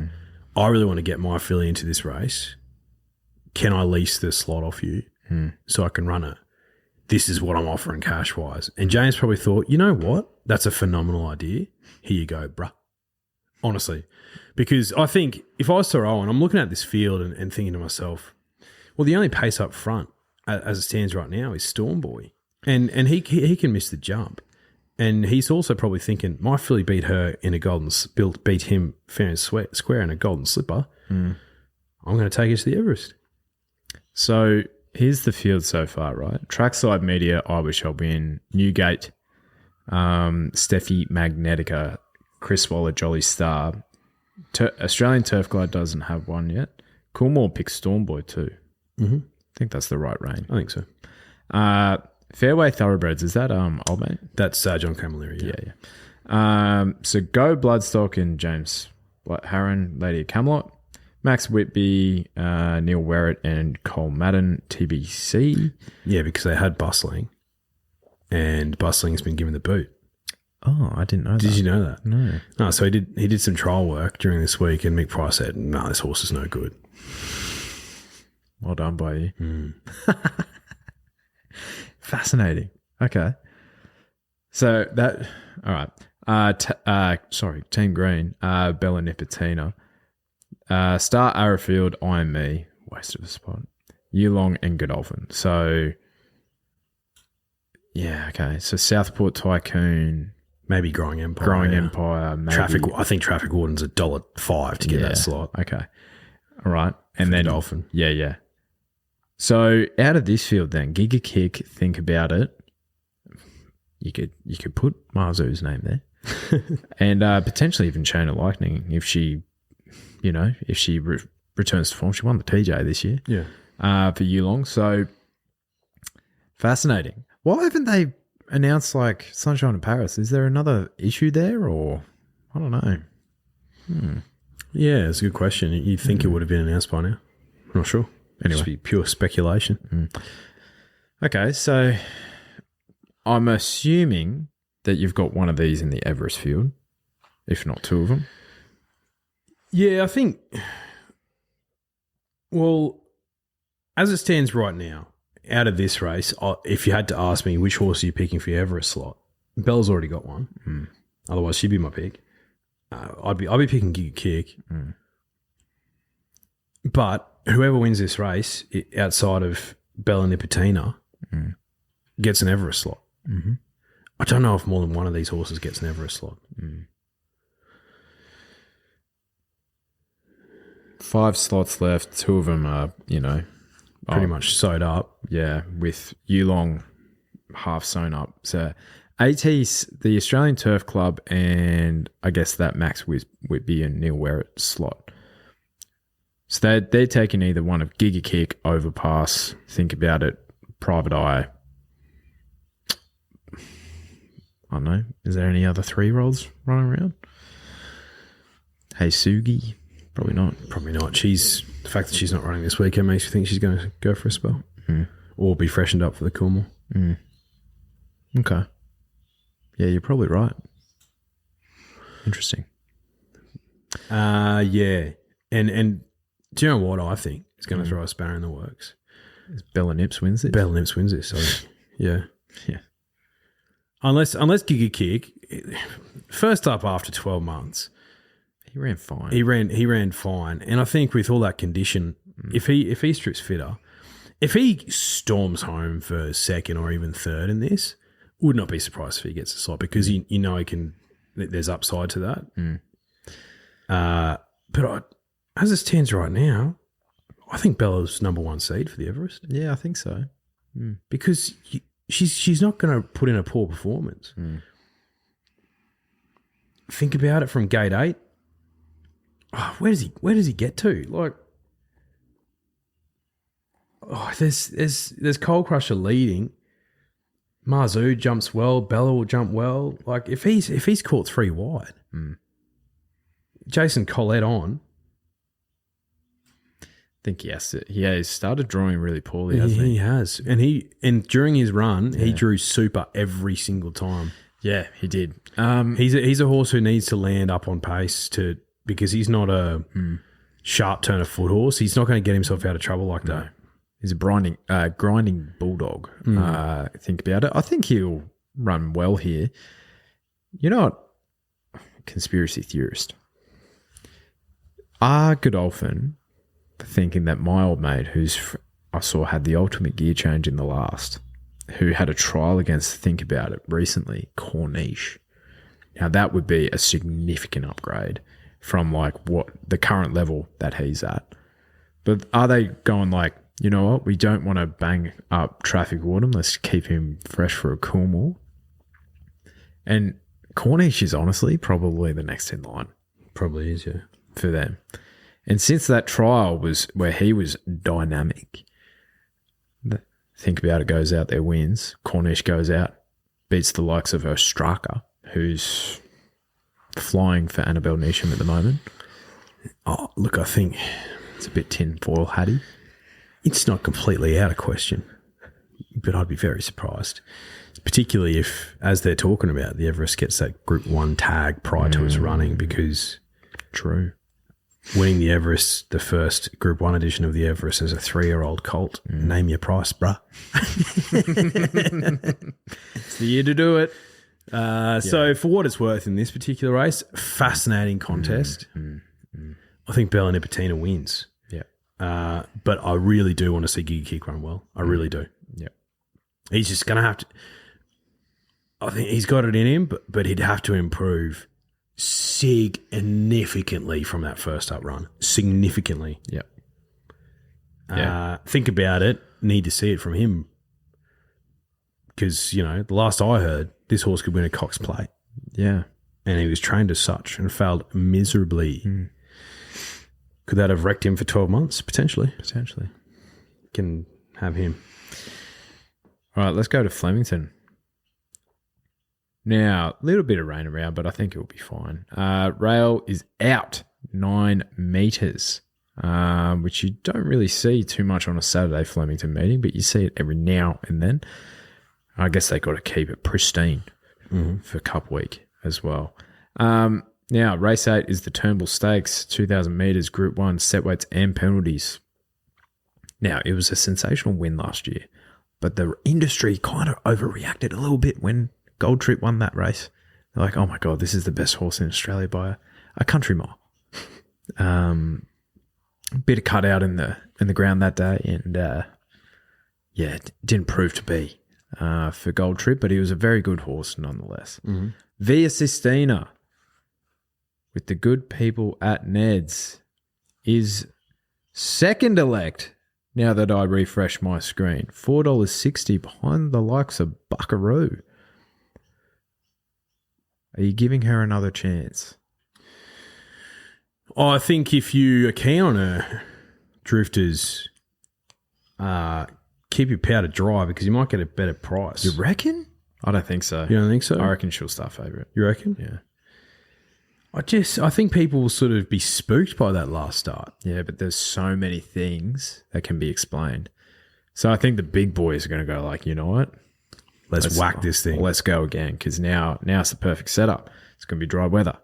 I really want to get my filly into this race. Can I lease the slot off you so I can run it? This is what I'm offering cash-wise. And James probably thought, you know what? That's a phenomenal idea. Here you go, bruh. Honestly. Because I think if I was Sir Owen, I'm looking at this field and thinking to myself, well, the only pace up front as it stands right now is Stormboy. And he can miss the jump. And he's also probably thinking, my filly beat him fair and square in a golden slipper. I'm going to take it to the Everest. So here's the field so far, right? Trackside Media, I Wish I'll Win, Newgate, Steffi Magnetica, Chris Waller, Jolly Star. Australian Turf Glide doesn't have one yet. Coolmore picks Stormboy too. I think that's the right range. I think so. Fairway Thoroughbreds, is that old mate? That's John Camilleri, Yeah. So Go Bloodstock and James Harron, Lady of Camelot. Max Whitby, Neil Werrett and Cole Madden, TBC. Yeah, because they had Bustling, and Bustling's been given the boot. Oh, I didn't know that. Did you know that? No. No, so he did some trial work during this week, and Mick Price said, no, this horse is no good. Well done by you. Fascinating. Okay. So that, all right. Team Green, Bella Nipotina. Star Arrowfield, I Am Me, waste of a spot. Yulong and Godolphin. So, yeah, okay. So Southport Tycoon. Maybe Growing Empire. Maybe. I think Traffic Warden's $1.05 to get that slot. Okay. All right. And then Dolphin. Yeah. So out of this field then, Giga Kick, think about it. You could put Marzu's name there. And potentially even Chain of Lightning if she, returns to form. She won the TJ this year. Yeah. For Yulong. So fascinating. Why haven't they announced like Sunshine in Paris? Is there another issue there, or I don't know? Yeah, it's a good question. You'd think it would have been announced by now. I'm not sure. Anyway. Just be pure speculation. Okay, so I'm assuming that you've got one of these in the Everest field, if not two of them. Yeah, I think. Well, as it stands right now, out of this race, if you had to ask me which horse are you picking for your Everest slot, Bella's already got one. Otherwise, she'd be my pick. I'd be picking Giga Kick. But whoever wins this race outside of Bella Nipotina gets an Everest slot. I don't know if more than one of these horses gets an Everest slot. 5 slots left. 2 of them are, Pretty much sewed up. Yeah, with Yulong half sewn up. So AT's, the Australian Turf Club, and I guess that Max Whitby and Neil Werrett slot. So they're taking either one of Giga Kick, Overpass, Think About It, Private Eye. I don't know. Is there any other 3-year-olds running around? Hey, Sugi? Probably not. Probably not. The fact that she's not running this weekend makes you think she's going to go for a spell. Or be freshened up for the Coolmore. Okay. Yeah, you're probably right. Interesting. Yeah. And do you know what I think is going to throw a spanner in the works? Bella Nips wins it? Bella Nips wins this. So, yeah. Yeah. Unless Giga Kick, first up after 12 months, he ran fine. He ran fine, and I think with all that condition, if he strips fitter, if he storms home for second or even third in this, would not be surprised if he gets a slot because he can. There's upside to that. But as it stands right now, I think Bella's number 1 seed for the Everest. Yeah, I think so. Because she's not going to put in a poor performance. Think about it from gate 8. Oh, where does he get to? Like, there's Coal Crusher leading. Marzu jumps well. Bella will jump well. Like if he's caught 3 wide, Jason Collette on. I think he's started drawing really poorly, hasn't he? He has, and during his run, he drew super every single time. Yeah, he did. He's a horse who needs to land up on pace because he's not a sharp turn of foot horse. He's not going to get himself out of trouble like that. He's a grinding bulldog. Think about it. I think he'll run well here. You're not a conspiracy theorist. Are Godolphin thinking that my old mate, I saw had the ultimate gear change in the last, who had a trial against Think About It recently, Corniche. Now that would be a significant upgrade from like what the current level that he's at. But are they going like, you know what, we don't want to bang up Traffic Warden, let's keep him fresh for a Coolmore? And Corniche is honestly probably the next in line. Probably is, yeah. For them. And since that trial was where he was dynamic, Think About It goes out there, wins. Corniche goes out, beats the likes of Ostraka, who's flying for Annabelle Neesham at the moment. Oh, look, I think it's a bit tinfoil hatty. It's not completely out of question, but I'd be very surprised, particularly if, as they're talking about, the Everest gets that Group 1 tag prior to its running, because true, winning the Everest, the first Group 1 edition of the Everest as a 3-year-old colt, name your price, bruh. It's the year to do it. So for what it's worth in this particular race, fascinating contest. I think Bella Nipotina wins. Yeah. But I really do want to see Giga Kick run well. I really do. Yeah. He's just going to have to... I think he's got it in him, but he'd have to improve significantly from that first up run. Significantly. Yep. Think about it. Need to see it from him. Because, the last I heard, this horse could win a Cox Plate. Yeah. And he was trained as such and failed miserably. Could that have wrecked him for 12 months? Potentially. Can have him. All right, let's go to Flemington. Now, a little bit of rain around, but I think it will be fine. Rail is out 9 metres, which you don't really see too much on a Saturday Flemington meeting, but you see it every now and then. I guess they got to keep it pristine for Cup Week as well. Now, race 8 is the Turnbull Stakes, 2,000 metres, Group 1, set weights and penalties. Now, it was a sensational win last year, but the industry kind of overreacted a little bit when Gold Trip won that race. They're like, oh my God, this is the best horse in Australia by a country mile. Bit of cut out in the ground that day, and it didn't prove to be for Gold Trip, but he was a very good horse nonetheless. Via Sistina with the good people at Ned's is second elect now that I refresh my screen. $4.60 behind the likes of Buckaroo. Are you giving her another chance? I think if you are keen on her, drifters, keep your powder dry because you might get a better price. You reckon? I don't think so. You don't think so? I reckon she'll start favourite. You reckon? Yeah. I think people will sort of be spooked by that last start. Yeah, but there's so many things that can be explained. So I think the big boys are going to go like, you know what? Let's whack this thing. Let's go again, because now it's the perfect setup. It's going to be dry weather.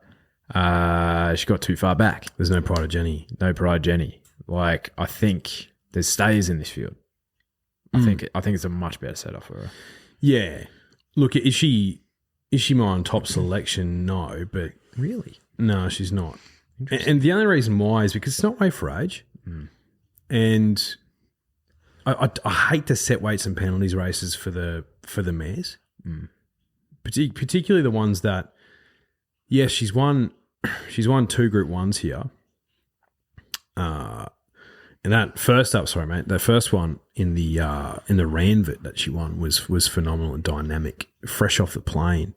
She got too far back. There's no Pride of Jenny. No Pride Jenny. Like, I think there's stays in this field. I think it's a much better setup for her. Yeah. Look, is she my top selection? No, but Really? No, she's not. And the only reason why is because it's not weight for age. And I hate the set weights and penalties races for the mares. Particularly the ones that, yes, she's won 2 Group 1s here. And that first up, sorry mate, the first one in the Randwick that she won was phenomenal and dynamic, fresh off the plane.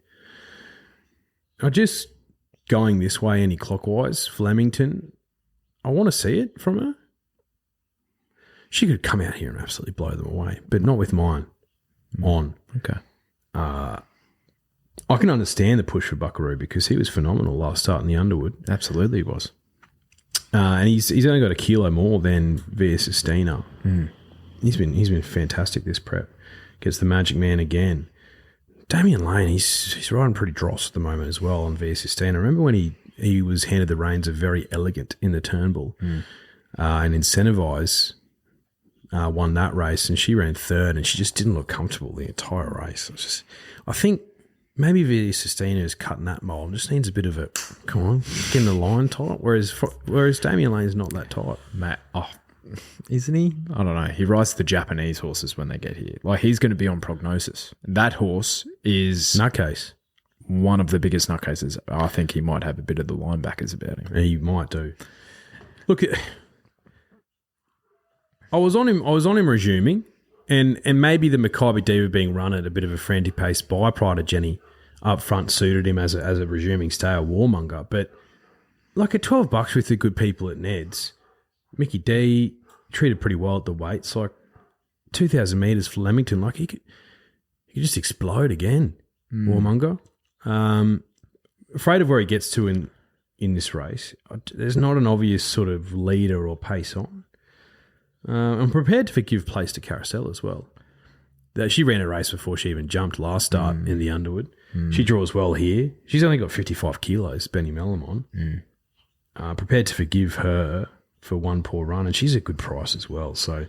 Going this way anti-clockwise, Flemington, I want to see it from her. She could come out here and absolutely blow them away, but not with mine on. Okay. I can understand the push for Buckaroo because he was phenomenal last start in the Underwood. Absolutely he was. And he's only got a kilo more than Via Sistina. He's been fantastic this prep. Gets the Magic Man again. Damien Lane, he's riding pretty dross at the moment as well on Via Sistina. I remember when he was handed the reins of Very Elegant in the Turnbull and Incentivize won that race, and she ran third, and she just didn't look comfortable the entire race. I think maybe Via Sistina is cutting that mould. Just needs a bit of a come on, getting the line tight. Whereas Damien Lane's not that tight. Matt, isn't he? I don't know. He rides the Japanese horses when they get here. Like, he's going to be on prognosis. That horse is Nutcase. One of the biggest nutcases. I think he might have a bit of the linebackers about him. He might do. Look, I was on him resuming, and maybe the Mackay Diva being run at a bit of a frantic pace by Pride of Jenny up front suited him as a resuming stay, a warmonger. But like at $12 with the good people at Ned's, Mickey D treated pretty well at the weights. Like 2,000 metres Flemington, like he could just explode again. Warmonger. Afraid of where he gets to in this race. There's not an obvious sort of leader or pace on. I'm prepared to forgive place to Carousel as well. She ran a race before she even jumped last start in the Underwood. She draws well here. She's only got 55 kilos, Benny Mellamon. Prepared to forgive her for one poor run, and she's a good price as well. So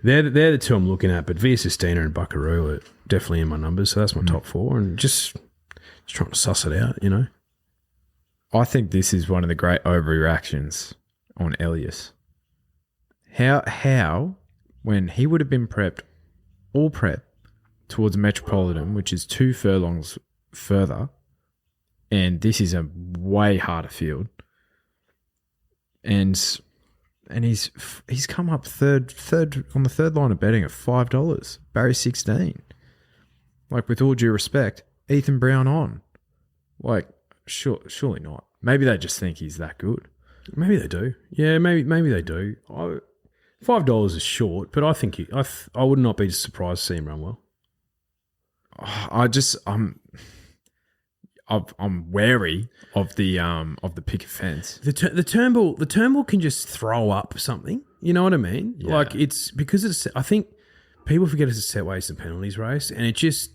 they're the two I'm looking at, but Via Sistina and Buckaroo are definitely in my numbers, so that's my top 4, and just trying to suss it out, you know. I think this is one of the great overreactions on Elias. How when he would have been all prep towards Metropolitan, which is 2 furlongs further, and this is a way harder field. And he's come up third on the third line of betting at $5. Barry 16. Like, with all due respect, Ethan Brown on. Like, surely not. Maybe they just think he's that good. Maybe they do. Yeah, maybe they do. $5 is short, but I think I would not be surprised to see him run well. I'm wary of the picket fence. The Turnbull can just throw up something. You know what I mean? Yeah. Like, it's because it's. I think people forget it's a set weights and penalties race, and it just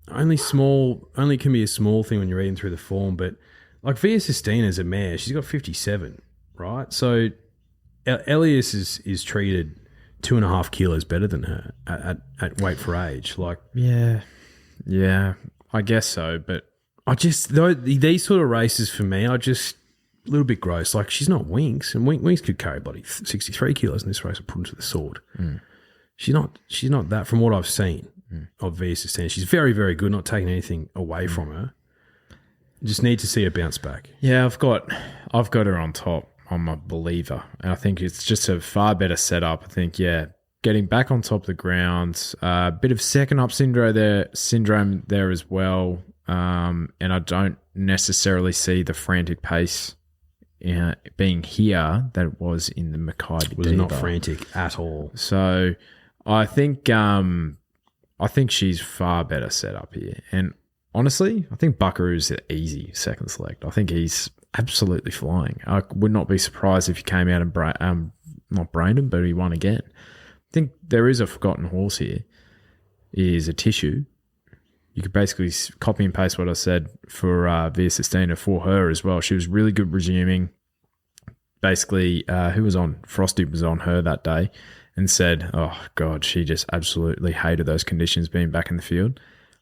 only can be a small thing when you're reading through the form. But like, Via Sistina's a mare. She's got 57, right? So Elias is treated 2.5 kilos better than her at weight for age. Like, yeah, I guess so. But these sort of races for me are just a little bit gross. Like, she's not Winks, and Winks could carry bloody 63 kilos in this race and put into the sword. She's not that from what I've seen of Via Sistina. She's very, very good, not taking anything away from her. Just need to see her bounce back. Yeah, I've got her on top. I'm a believer, and I think it's just a far better setup. I think, getting back on top of the ground, a bit of second up syndrome there as well, and I don't necessarily see the frantic pace being here that it was in the Mackay. It was not frantic at all. So I think she's far better set up here, and honestly, I think Buckaroo's an easy second select. I think he's absolutely flying. I would not be surprised if he came out and not brained him, but he won again. I think there is a forgotten horse here. Is a Tissue. You could basically copy and paste what I said for Via Sistina for her as well. She was really good resuming. Basically, who was on? Frosty was on her that day and said, oh, God, she just absolutely hated those conditions being back in the field.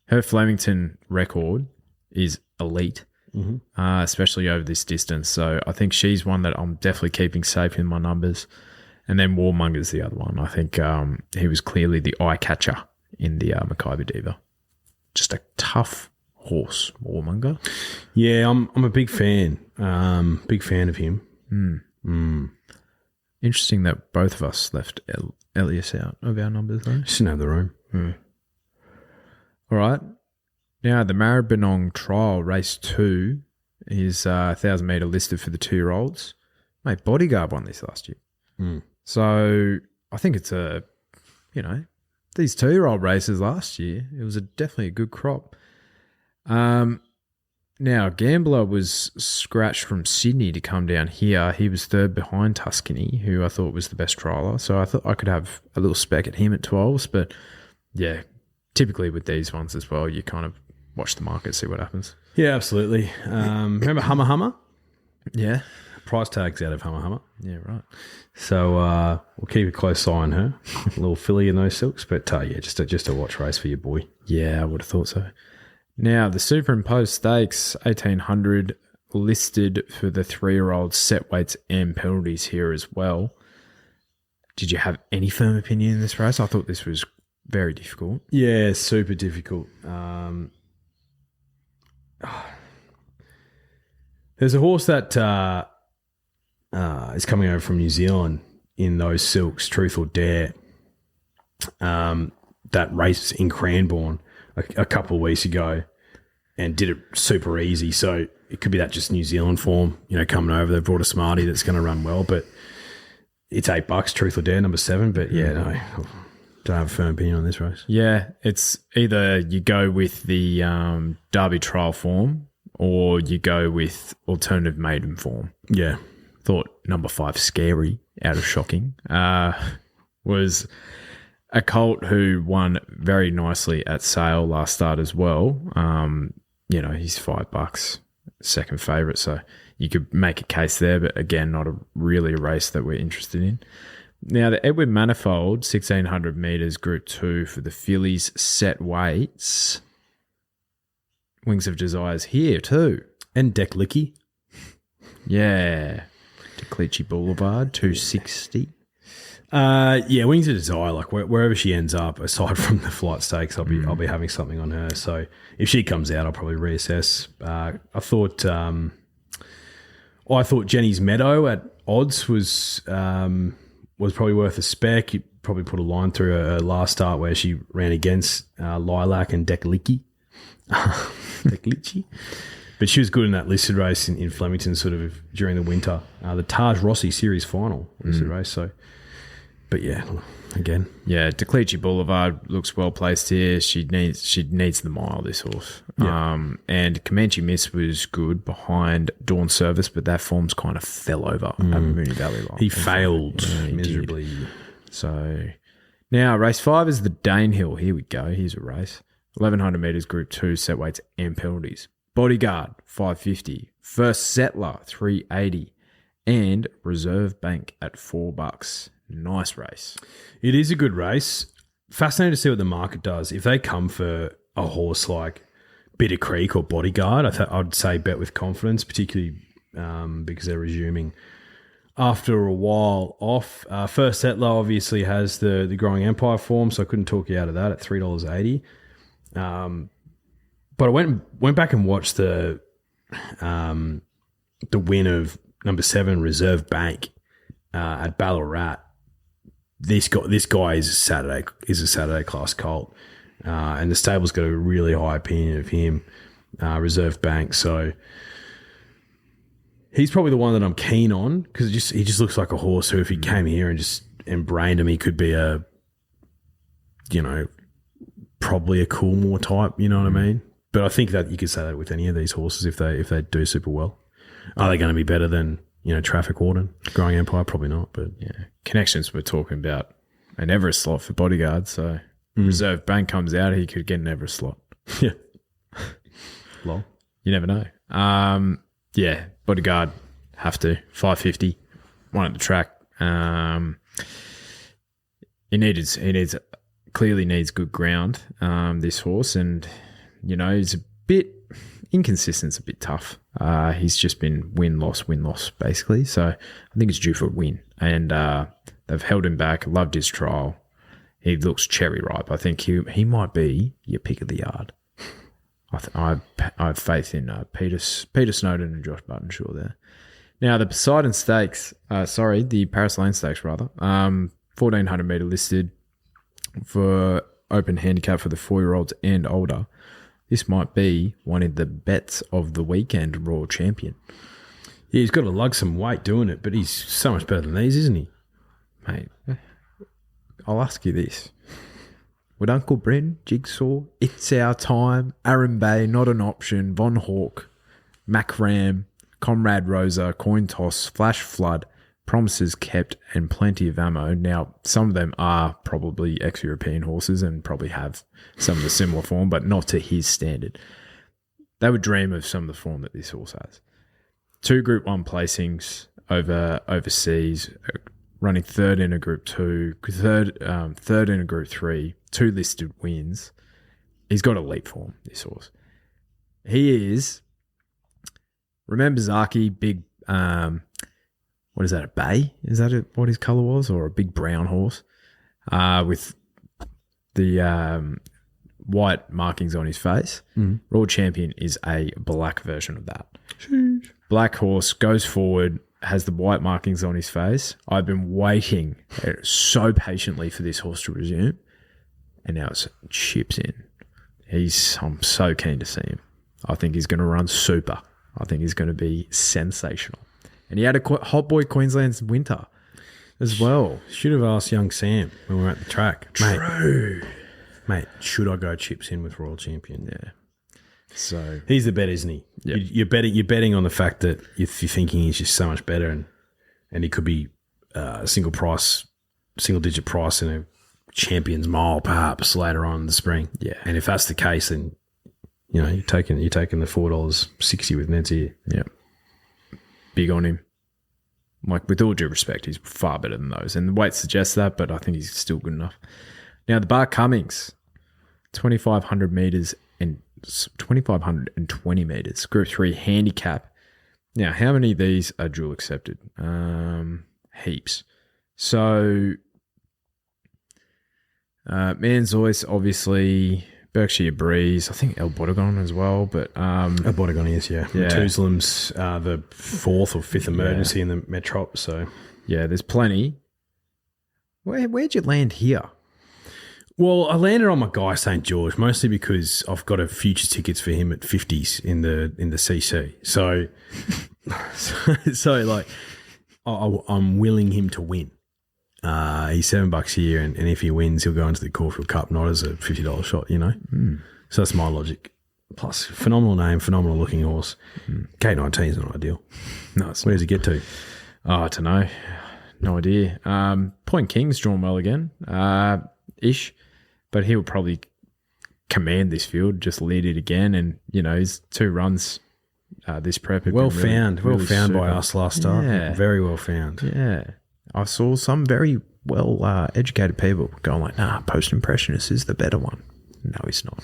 Her Flemington record is elite, especially over this distance. So I think she's one that I'm definitely keeping safe in my numbers. And then Warmonger's the other one. I think he was clearly the eye catcher in the Mackay Diva. Just a tough horse, Warmonger. Yeah, I'm a big fan. Big fan of him. Interesting that both of us left Elias out of our numbers, though. Just didn't have the room. All right. Now, the Maribyrnong Trial, race 2, is 1,000 metre listed for the 2-year-olds. Mate, Bodyguard won this last year. So I think it's these 2-year-old races last year, it was definitely a good crop. Now, Gambler was scratched from Sydney to come down here. He was third behind Tuscany, who I thought was the best trialer. So I thought I could have a little spec at him at 12s. But, yeah, typically with these ones as well, you kind of watch the market, see what happens. Yeah, absolutely. Remember Hummer? Yeah. Price tag's out of Hummer. Yeah, right. So we'll keep a close eye on her. A little filly in those silks. But, just a watch race for your boy. Yeah, I would have thought so. Now, the Superimposed Stakes, 1,800, listed for the 3-year-old set weights and penalties here as well. Did you have any firm opinion in this race? I thought this was very difficult. Yeah, super difficult. There's a horse that is coming over from New Zealand in those silks, Truth or Dare, that race in Cranbourne a couple of weeks ago and did it super easy. So it could be that just New Zealand form, coming over. They've brought a smarty that's going to run well, but it's $8, Truth or Dare, number 7. But yeah, no, don't have a firm opinion on this race. Yeah, it's either you go with the Derby trial form or you go with alternative maiden form. Yeah. Thought number 5, Scary, out of Shocking, was a colt who won very nicely at Sale last start as well. He's $5, second favourite, so you could make a case there, but again, not really a race that we're interested in. Now, the Edward Manifold, 1,600 metres, Group 2 for the fillies, set weights. Wings of Desire's here too. And Deklicky. Yeah. Declici Boulevard, 260. Yeah, Wings of Desire. Like wherever she ends up, aside from the flight stakes, I'll be having something on her. So if she comes out, I'll probably reassess. I thought Jenny's Meadow at odds was probably worth a spec. You probably put a line through her last start where she ran against Lilac and Deklichi. But she was good in that listed race in Flemington sort of during the winter. The Taj Rossi Series final listed race. So, but yeah, again. Yeah, Deklichi Boulevard looks well placed here. She needs the mile, this horse. Yeah. And Comanche Miss was good behind Dawn Service, but that form's kind of fell over at Moonee Valley Line. He failed he miserably. did. So now race 5 is the Danehill. Here we go. Here's a race. 1,100 metres, Group 2, set weights and penalties. Bodyguard, 550. First Settler, 380. And Reserve Bank at $4. Nice race. It is a good race. Fascinating to see what the market does. If they come for a horse like Bitter Creek or Bodyguard, I'd say bet with confidence, particularly because they're resuming after a while off. First Settler obviously has the Growing Empire form, so I couldn't talk you out of that at $3.80. But I went back and watched the win of number 7 Reserve Bank at Ballarat. This guy is a Saturday class colt, and the stable's got a really high opinion of him, Reserve Bank. So he's probably the one that I'm keen on because he just looks like a horse who, if he came here and brained him, he could be probably a Coolmore type. You know what I mean? But I think that you could say that with any of these horses if they do super well. Are they going to be better than Traffic Warden, Growing Empire? Probably not. But yeah, Connections we're talking about an Everest slot for Bodyguard. So Reserve Bank comes out, he could get an Everest slot. Yeah, lol. You never know. Yeah, Bodyguard have to 550. One at the track. He clearly needs good ground. This horse, and he's a bit inconsistent. It's a bit tough. He's just been win loss basically. So I think it's due for a win, and they've held him back. Loved his trial. He looks cherry ripe. I think he might be your pick of the yard. I have faith in Peter Snowden and Josh Buttonshaw there. Now the Poseidon Stakes, the Paris Lane Stakes rather, 1,400 metre listed for open handicap for the 4-year-olds and older. This might be one of the bets of the weekend, Royal Champion. Yeah, he's got to lug some weight doing it, but he's so much better than these, isn't he? Mate, I'll ask you this. Would Uncle Bryn, Jigsaw, It's Our Time, Aaron Bay, Not an Option, Von Hawk, Macram, Comrade Rosa, Coin Toss, Flash Flood, Promises Kept, and Plenty of Ammo. Now, some of them are probably ex-European horses and probably have some of the similar form, but not to his standard. They would dream of some of the form that this horse has. 2 Group 1 placings overseas, running 3rd in a Group 2, 3rd in a Group 3, 2 listed wins. He's got elite form, this horse. He is, remember Zaki, big, what is that, a bay? Is that what his colour was? Or a big brown horse with the white markings on his face? Royal Champion is a black version of that. Sheesh. Black horse, goes forward, has the white markings on his face. I've been waiting so patiently for this horse to resume, and now it chips in. I'm so keen to see him. I think he's going to run super. I think he's going to be sensational. And he had a Hot Boy Queensland's winter as well. Should have asked young Sam when we were at the track. True. Mate, should I go chips in with Royal Champion? Yeah. So he's the bet, isn't he? Yep. You're betting on the fact that if you're thinking he's just so much better and he could be a single digit price in a Champions Mile perhaps later on in the spring. Yeah. And if that's the case, then you're taking the $4.60 with Ned's here. Yeah. Big on him. Like, with all due respect, he's far better than those. And the weight suggests that, but I think he's still good enough. Now, the Bar Cummings, 2,500 metres and 2,520 metres. Group 3 handicap. Now, how many of these are dual accepted? Heaps. So, Man's Voice, obviously, Berkshire Breeze, I think El Bodegon as well, but... El Bodegon is, yeah. Tuzlem's the 4th or 5th emergency in the Metrop, so... Yeah, there's plenty. Where'd you land here? Well, I landed on my guy St. George, mostly because I've got a futures tickets for him at 50s in the CC. So like, I'm willing him to win. He's $7 a year, and if he wins, he'll go into the Caulfield Cup, not as a $50 shot, you know? So that's my logic. Plus, phenomenal name, phenomenal looking horse. K19 is not ideal. No, Where does he get to? Oh, I don't know. No idea. Point King's drawn well again, ish, but he'll probably command this field, just lead it again, and, you know, his 2 runs this prep. Well found super. by us last start. Yeah. Very well found. Yeah. I saw some very well educated people going like, nah, Post Impressionist is the better one. No, he's not.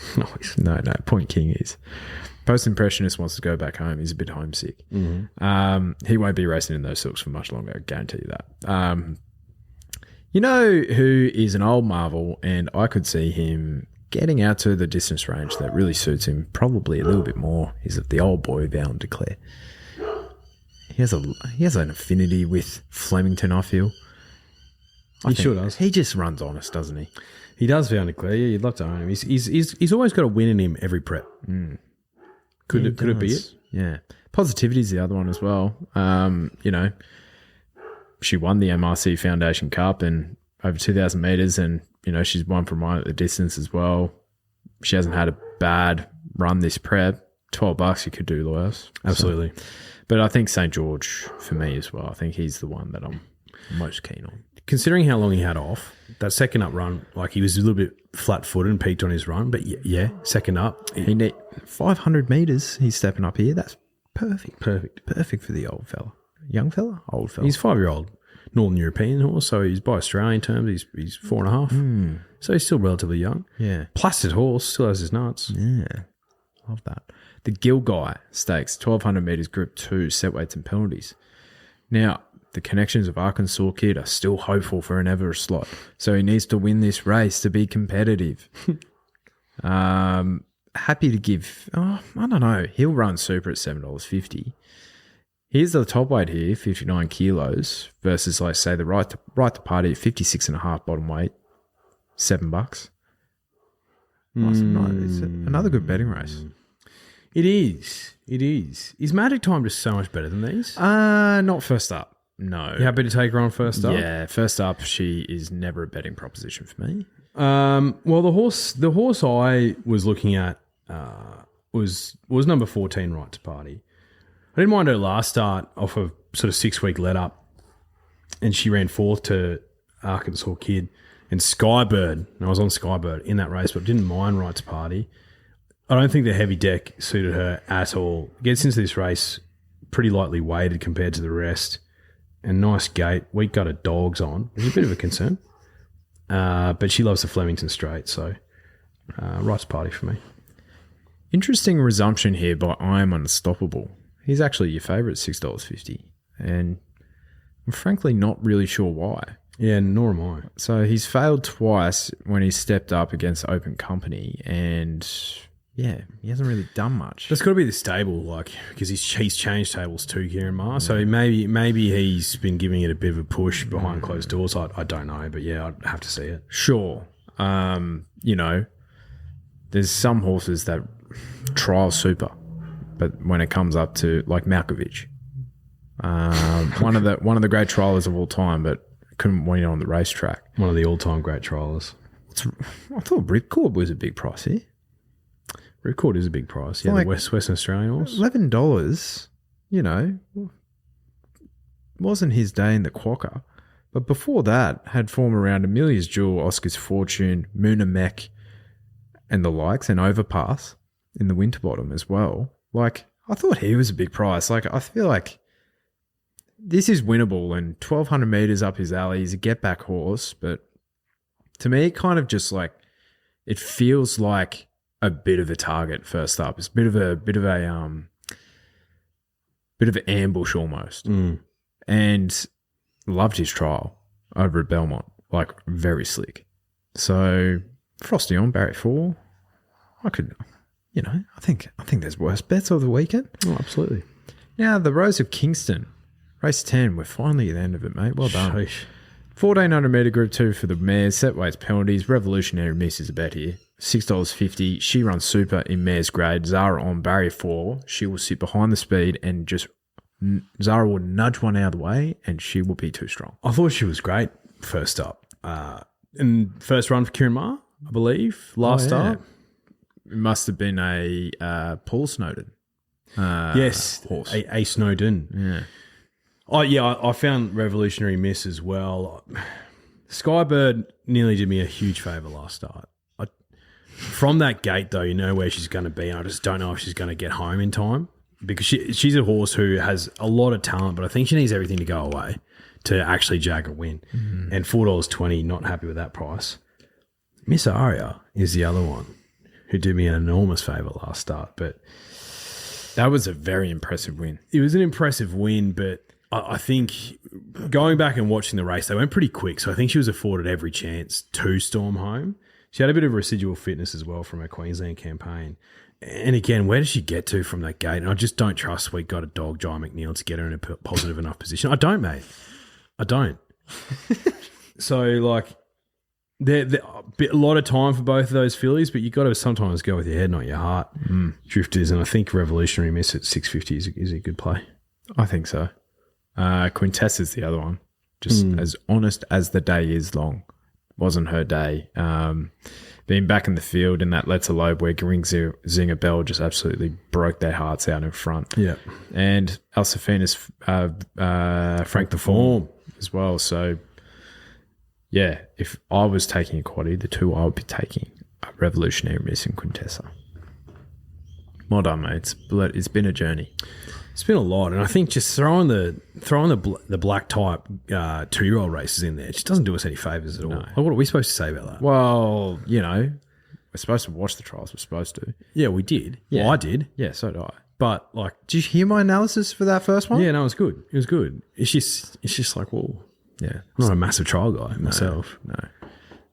No, Point King is. Post Impressionist wants to go back home. He's a bit homesick. He won't be racing in those silks for much longer, I guarantee you that. You know who is an old marvel, and I could see him getting out to the distance range that really suits him probably a little bit more, is the old boy, Val and Declare. He has an affinity with Flemington, I feel. He sure does. He just runs honest, doesn't he? He does, Val and Declare. Yeah, you'd love to own him. He's always got a win in him every prep. Could it be it? Yeah. Positivity is the other one as well. You know, she won the MRC Foundation Cup and over 2,000 metres, and, you know, she's won from right at the distance as well. She hasn't had a bad run this prep. $12 you could do worse. Absolutely. So, but I think St. George for me as well. I think he's the one that I'm most keen on. Considering how long he had off, that second up run, like he was a little bit flat-footed and peaked on his run, but yeah, second up. He need 500 metres. He's stepping up here. That's perfect. Perfect for the old fella. Young fella? Old fella. He's 5-year-old Northern European horse, so he's by Australian terms, he's 4.5. So he's still relatively young. Yeah. Placid horse, still has his nuts. Yeah. Love that. The Gilgai Stakes, 1,200 metres Group 2, set weights and penalties. Now, the connections of Arkansas Kid are still hopeful for an Everest slot, so he needs to win this race to be competitive. Happy to give, I don't know, he'll run super at $7.50. Here's the top weight here, 59 kilos, versus, like, say, the right to party at 56.5 bottom weight, $7. Nice. It's another good betting race. It is. Is Magic Time just so much better than these? Not first up. No. You happy to take her on first up? Yeah, first up, she is never a betting proposition for me. Well, the horse I was looking at was number 14, Right to Party. I didn't mind her last start off a sort of 6-week let up, and she ran 4th to Arkansas Kid and Skybird. And I was on Skybird in that race, but didn't mind Right to Party. I don't think the heavy deck suited her at all. Gets into this race pretty lightly weighted compared to the rest. And nice gait. Weak gutted dogs on. It's a bit of a concern. But she loves the Flemington straight, so Right to Party for me. Interesting resumption here by I Am Unstoppable. He's actually your favourite, $6.50. And I'm frankly not really sure why. Yeah, nor am I. So he's failed twice when he stepped up against Open Company, and yeah, he hasn't really done much. That's got to be the stable, like, because he's changed tables too, Kieran Maher. So maybe he's been giving it a bit of a push behind closed doors. I don't know, but yeah, I'd have to see it. Sure. You know, there's some horses that trial super, but when it comes up to, like, Malkovich, one of the great trialers of all time, but couldn't win on the racetrack. One of the all-time great trialers. I thought Ripcord was a big price here. Ripcord is a big price. Yeah, like the Western Australian horse. $11, you know, wasn't his day in the quokka. But before that, had form around Amelia's Jewel, Oscar's Fortune, Moona Mech, and the likes, and Overpass in the Winterbottom as well. Like, I thought he was a big price. Like, I feel like this is winnable, and 1,200 metres up his alley. He's a get-back horse, but to me, it kind of just like, it feels like a bit of a target first up. It's a bit of an ambush almost. And loved his trial. over at Belmont. Like, very slick. So, Frosty on, Barry 4. I could, I think there's worse bets of the weekend. Oh, absolutely. Now, the Rose of Kingston, race 10. We're finally at the end of it, mate. Well done. Sheesh. 1,400 metre group 2 for the mares. Set weights, penalties. Revolutionary Miss is a bet here. $6.50. She runs super in mares grade. Zara on, barrier 4. She will sit behind the speed and just Zara will nudge one out of the way and she will be too strong. I thought she was great first up. In first run for Kieran Maher, I believe, last start. It must have been a Paul Snowden. Yes, horse. a Snowden. Yeah. Oh, yeah, I found Revolutionary Miss as well. Skybird nearly did me a huge favour last start. From that gate, though, you know where she's going to be. I just don't know if she's going to get home in time because she's a horse who has a lot of talent, but I think she needs everything to go away to actually jag a win. Mm-hmm. And $4.20, not happy with that price. Miss Aria is the other one who did me an enormous favour last start, but that was a very impressive win. It was an impressive win, but I think going back and watching the race, they went pretty quick. So I think she was afforded every chance to storm home. She had a bit of residual fitness as well from her Queensland campaign. And again, where does she get to from that gate? And I just don't trust we got a dog, Jai McNeil, to get her in a positive enough position. I don't, mate. I don't. So, like, a lot of time for both of those fillies, but you got to sometimes go with your head, not your heart. Drifters, and I think Revolutionary Miss at $6.50 is a good play. I think so. Quintessa's the other one. Just as honest as the day is long. Wasn't her day. Being back in the field in that Let's Elope where Ring Zinger Bell just absolutely broke their hearts out in front. Yeah. And Alsafina's Frank the Form as well. So, yeah, if I was taking a quaddie, the two I would be taking are Revolutionary Miss and Quintessa. Well done, mate. It's been a journey. It's been a lot, and I think just throwing the black type 2-year-old races in there just doesn't do us any favours at all. No. Like, what are we supposed to say about that? Well, we're supposed to watch the trials. We're supposed to. Yeah, we did. Yeah. Well, I did. Yeah, so did I. But like, did you hear my analysis for that first one? Yeah, no, it was good. It was good. It's just like, whoa. Yeah, I'm not a massive trial guy myself. No.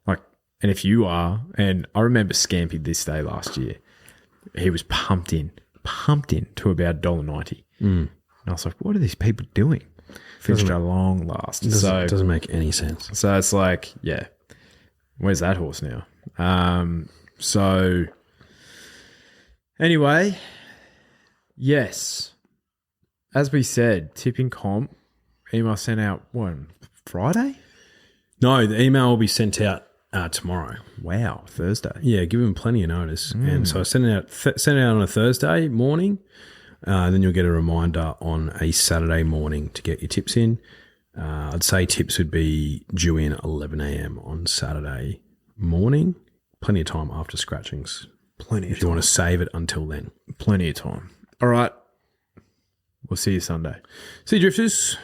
Like, and if you are, and I remember Scampy this day last year, he was pumped in to about $1.90. And I was like, what are these people doing? Finished a long last. It doesn't make any sense. So it's like, yeah, where's that horse now? So anyway, yes, as we said, tipping comp, email sent out, Friday? No, the email will be sent out tomorrow. Wow, Thursday. Yeah, give them plenty of notice. And so I sent it out on a Thursday morning. Then you'll get a reminder on a Saturday morning to get your tips in. I'd say tips would be due in at 11 a.m. on Saturday morning. Plenty of time after scratchings. If you want to save it until then. Plenty of time. All right. We'll see you Sunday. See you, Drifters.